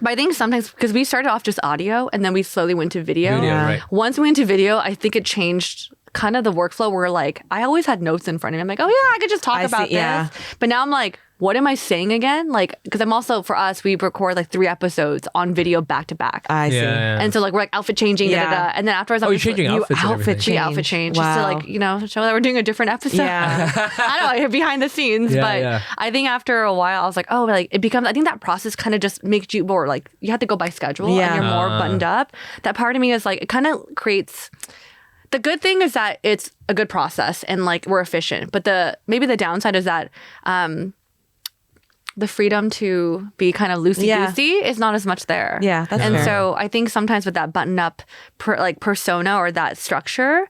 But I think sometimes because we started off just audio and then we slowly went to video. Right. Once we went to video, I think it changed kind of the workflow where like I always had notes in front of me. I'm like, oh yeah, I could just talk about this. But now I'm like, what am I saying again? Like, because I'm also, for us, we record like 3 episodes on video back to back. I see. And so like we're like outfit changing, and then afterwards, you're changing outfits and everything. outfit change, Wow. just to like, you know, show that we're doing a different episode. Yeah. I don't know, behind the scenes, but I think after a while, I was like, oh, like it becomes. I think that process kind of just makes you more like you have to go by schedule, and you're more buttoned up. That part of me is like it kind of creates. The good thing is that it's a good process and like we're efficient, but maybe the downside is that. The freedom to be kind of loosey-goosey is not as much there. Yeah, that's and fair. so I think sometimes with that button-up persona or that structure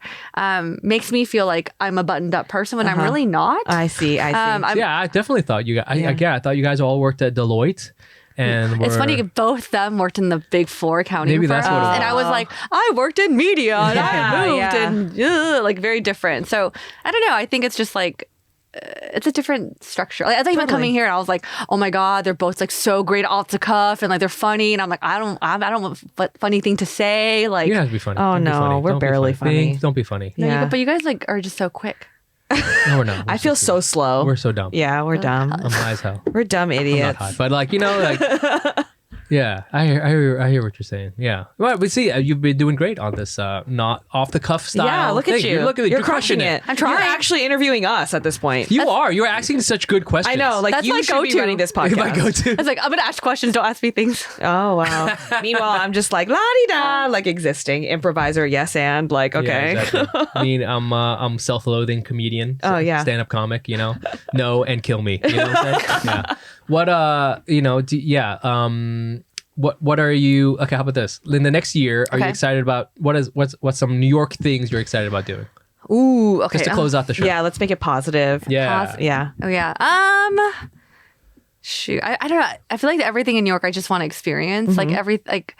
makes me feel like I'm a buttoned-up person when I'm really not. I see. I definitely thought you guys. I thought you guys all worked at Deloitte. And it's funny, both of them worked in the Big Four accounting Maybe firms, that's what it was. and I was like, I worked in media, and I moved, and like very different. So I don't know. I think it's just like. It's a different structure. Like, as I even coming here, I was like, "Oh my god, they're both like so great off the cuff, and like they're funny." And I'm like, I don't want funny thing to say. Like, you have to be funny. Oh Don't be no, funny. we're Don't be barely funny. Don't be funny. no, but you guys like are just so quick. No, we're not. I feel so slow. We're so dumb. Yeah, we're dumb. I'm high as hell. We're dumb I'm not idiots. high, but like you know, like. Yeah, I hear what you're saying. Yeah, well, we see you've been doing great on this not off the cuff style. Yeah, look at you. You're crushing it. I'm trying. You're actually interviewing us at this point. You're asking such good questions. I know, like That's you my should be go-to. running this podcast. My go-to. It's like I'm gonna ask questions, don't ask me things. Oh wow. Meanwhile, I'm just like la di da, like existing improviser. Yes, and like okay. Yeah, exactly. I mean, I'm self-loathing comedian. Oh, yeah. Stand-up comic. You know, know and kill me. You know what I'm saying? Yeah. What you know? What are you? Okay, how about this? In the next year, are you excited about what's some New York things you're excited about doing? Ooh, okay. Just to close out the show. Yeah, let's make it positive. Yeah. Yeah. Oh yeah. Shoot. I don't know. I feel like everything in New York I just want to experience. Like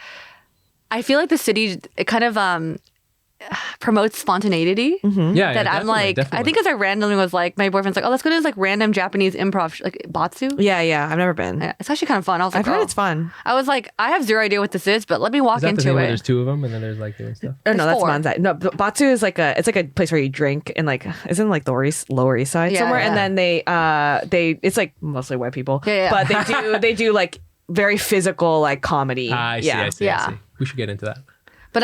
I feel like the city it kind of promotes spontaneity. Yeah. That I'm like I think as I randomly was like my boyfriend's like, oh, let's go to this like random Japanese improv like Batsu. Yeah. I've never been. Yeah, it's actually kind of fun. I was like, I've heard it's fun. I was like, I have zero idea what this is, but let me walk Is that the into thing where it. there's 2 of them and then there's like doing stuff? Oh, no, that's 4. Manzai. No, Batsu is like it's like a place where you drink and like isn't like the Lower East Side somewhere, and then they it's like mostly white people, but they do like very physical like comedy. I see. We should get into that. But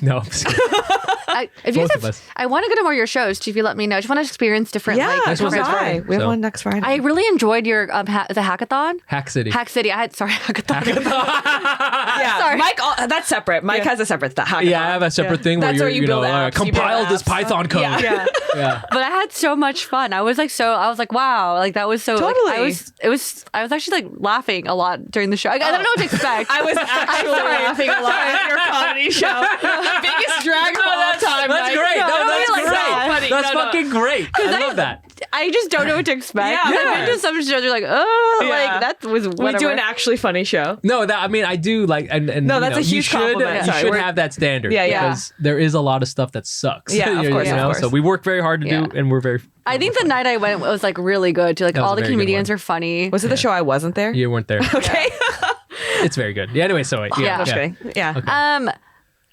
No, I'm just kidding. if you Both guys of us. I want to go to more of your shows too. If you let me know, I just want to experience different. Yeah, like, This was come next by. Friday, We have so. one next Friday. I really enjoyed your the hackathon. Hack City. Hack City. Hackathon. yeah, Sorry. Mike. That's separate. Mike has a separate hackathon. Yeah, I have a separate thing where That's where you build apps, you build compile this apps. Python code. Yeah. But I had so much fun. I was like, wow, like that was so. like, Totally. I was actually like laughing a lot during the show. I don't know what to expect. I was actually laughing a lot at your comedy show. Biggest drag of all time. That's Mike. great. No, that's like, great. so funny. That's fucking great. I love that. I just don't know what to expect. Yeah. I've been to some shows. You're like, oh, Yeah. like that was whatever. We do an actually funny show. No, I mean, I do like, and No, that's a you huge should, compliment. You Sorry, should we're- have that standard. Yeah. Because there is a lot of stuff that sucks. Yeah, of You course, know? of course. So we work very hard to do, and we're very. I think the night I went was like really good too. Like That was all a the very good comedians one. are funny. Was it the show I wasn't there? You weren't there. Okay. It's very good. Yeah. Anyway, so Yeah. I'm just kidding. Yeah. Okay.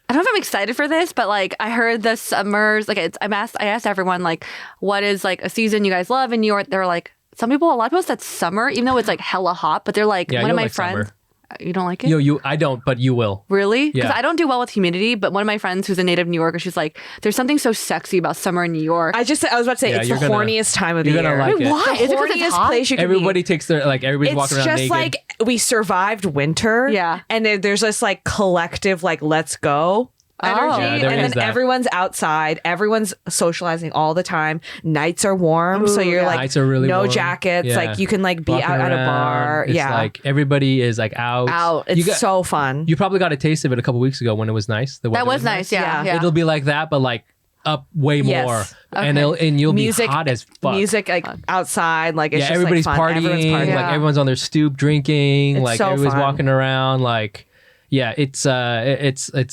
I don't know if I'm excited for this, but like I heard the summers. Like I asked everyone like, what is like a season you guys love in New York? They're like, a lot of people said summer, even though it's like hella hot. But they're like, Yeah, one you'll of my like friends. summer. You don't like it? I don't, but you will. Really? Because Yeah. I don't do well with humidity, but one of my friends who's a native New Yorker, she's like, there's something so sexy about summer in New York. I was about to say, it's the horniest time of the you're year. gonna like it. Why? The Is it 'cause it's horniest hot? place you can Everybody be. takes their, everybody's walking around naked. It's just like we survived winter. Yeah. And there's this like collective, like, let's go energy. Yeah, there and is then that. everyone's outside. Everyone's socializing all the time. Nights are warm. So you're like, Nights are really no warm. jackets. Yeah. Like you can like be Walking out at a around. bar. It's Yeah. like everybody is like out. It's so fun. You probably got a taste of it a couple weeks ago when it was nice. The That weather was nice. Yeah. Yeah. It'll be like that, but like up way Yes. more, Okay. and you'll Music, be hot as fuck. Music like outside. Like it's yeah, just everybody's like fun. partying. Everyone's partying. Like Yeah. everyone's on their stoop drinking. It's like so everybody's fun. walking around. Like yeah, it's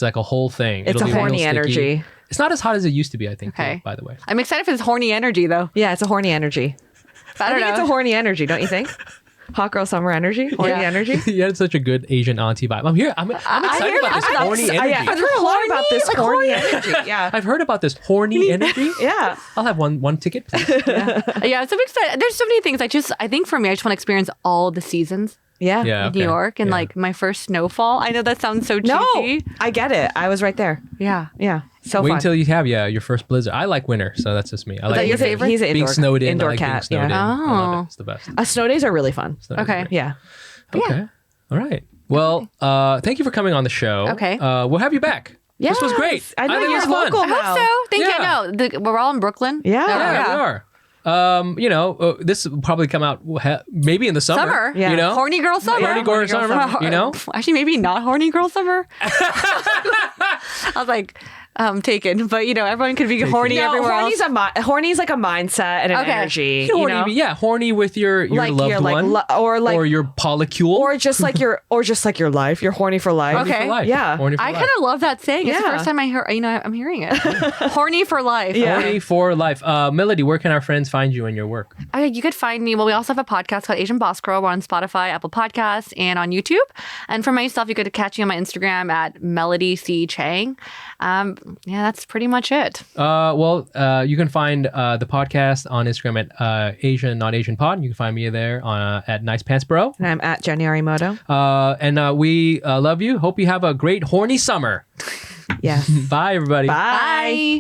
like a whole thing. It's It'll a be real horny sticky. energy. It's not as hot as it used to be, I think. Okay. Too, by the way. I'm excited for this horny energy, though. Yeah, it's a horny energy. I I don't think know. it's a horny energy, don't you think? Hot girl summer energy, horny Yeah. energy. You had such a good Asian auntie vibe. I'm here. I'm excited about this horny energy. I've heard a lot about this like horny horny. energy. Yeah, I've heard about this horny energy. yeah. I'll have one ticket, please. Yeah, so I'm excited. There's so many things. I think for me, I just want to experience all the seasons Yeah. Yeah. in New okay. York and Yeah. like my first snowfall. I know that sounds so cheesy. No, I get it. I was right there. Yeah. Yeah, so Wait fun. until you have your first blizzard. I like winter, so that's just me. I like that your winter. favorite? He's an Being indoor, snowed in. indoor I like being cat. snowed in. Yeah. I love Oh. it. It's the best. Snow days are really fun. Snow is Okay. great. Yeah. Okay. All right. Well, thank you for coming on the show. Okay. We'll have you back. This was great. Yes. I know think it you're was fun. local I hope now. so. Thank Yeah. you. No, we're all in Brooklyn. Yeah. Yeah, we are. This will probably come out maybe in the summer. Summer. Yeah. You know? Horny girl summer. Horny girl summer. You know? Actually, maybe not horny girl summer. I was like, taken, but everyone could be horny No, everywhere else. horny's like a mindset and an Okay. energy. Horny, you know? yeah, horny with your Like loved you're like one, or your polycule, or just like your life. You're horny for life. Okay. for life. Yeah. Horny for I life. kind of love that saying. It's the Yeah. first time I hear. I'm hearing it. Horny for life. Yeah. Horny for life. Melody, where can our friends find you and your work? Okay, you could find me. Well, we also have a podcast called Asian Boss Girl. We're on Spotify, Apple Podcasts, and on YouTube. And for myself, you could catch me on my Instagram at Melody C Cheng. Yeah, that's pretty much it. You can find the podcast on Instagram at Asian Not Asian Pod. You can find me there at Nice Pants Bro. And I'm at Jenny Arimoto. And we love you. Hope you have a great horny summer. Yes. Bye, everybody. Bye. Bye.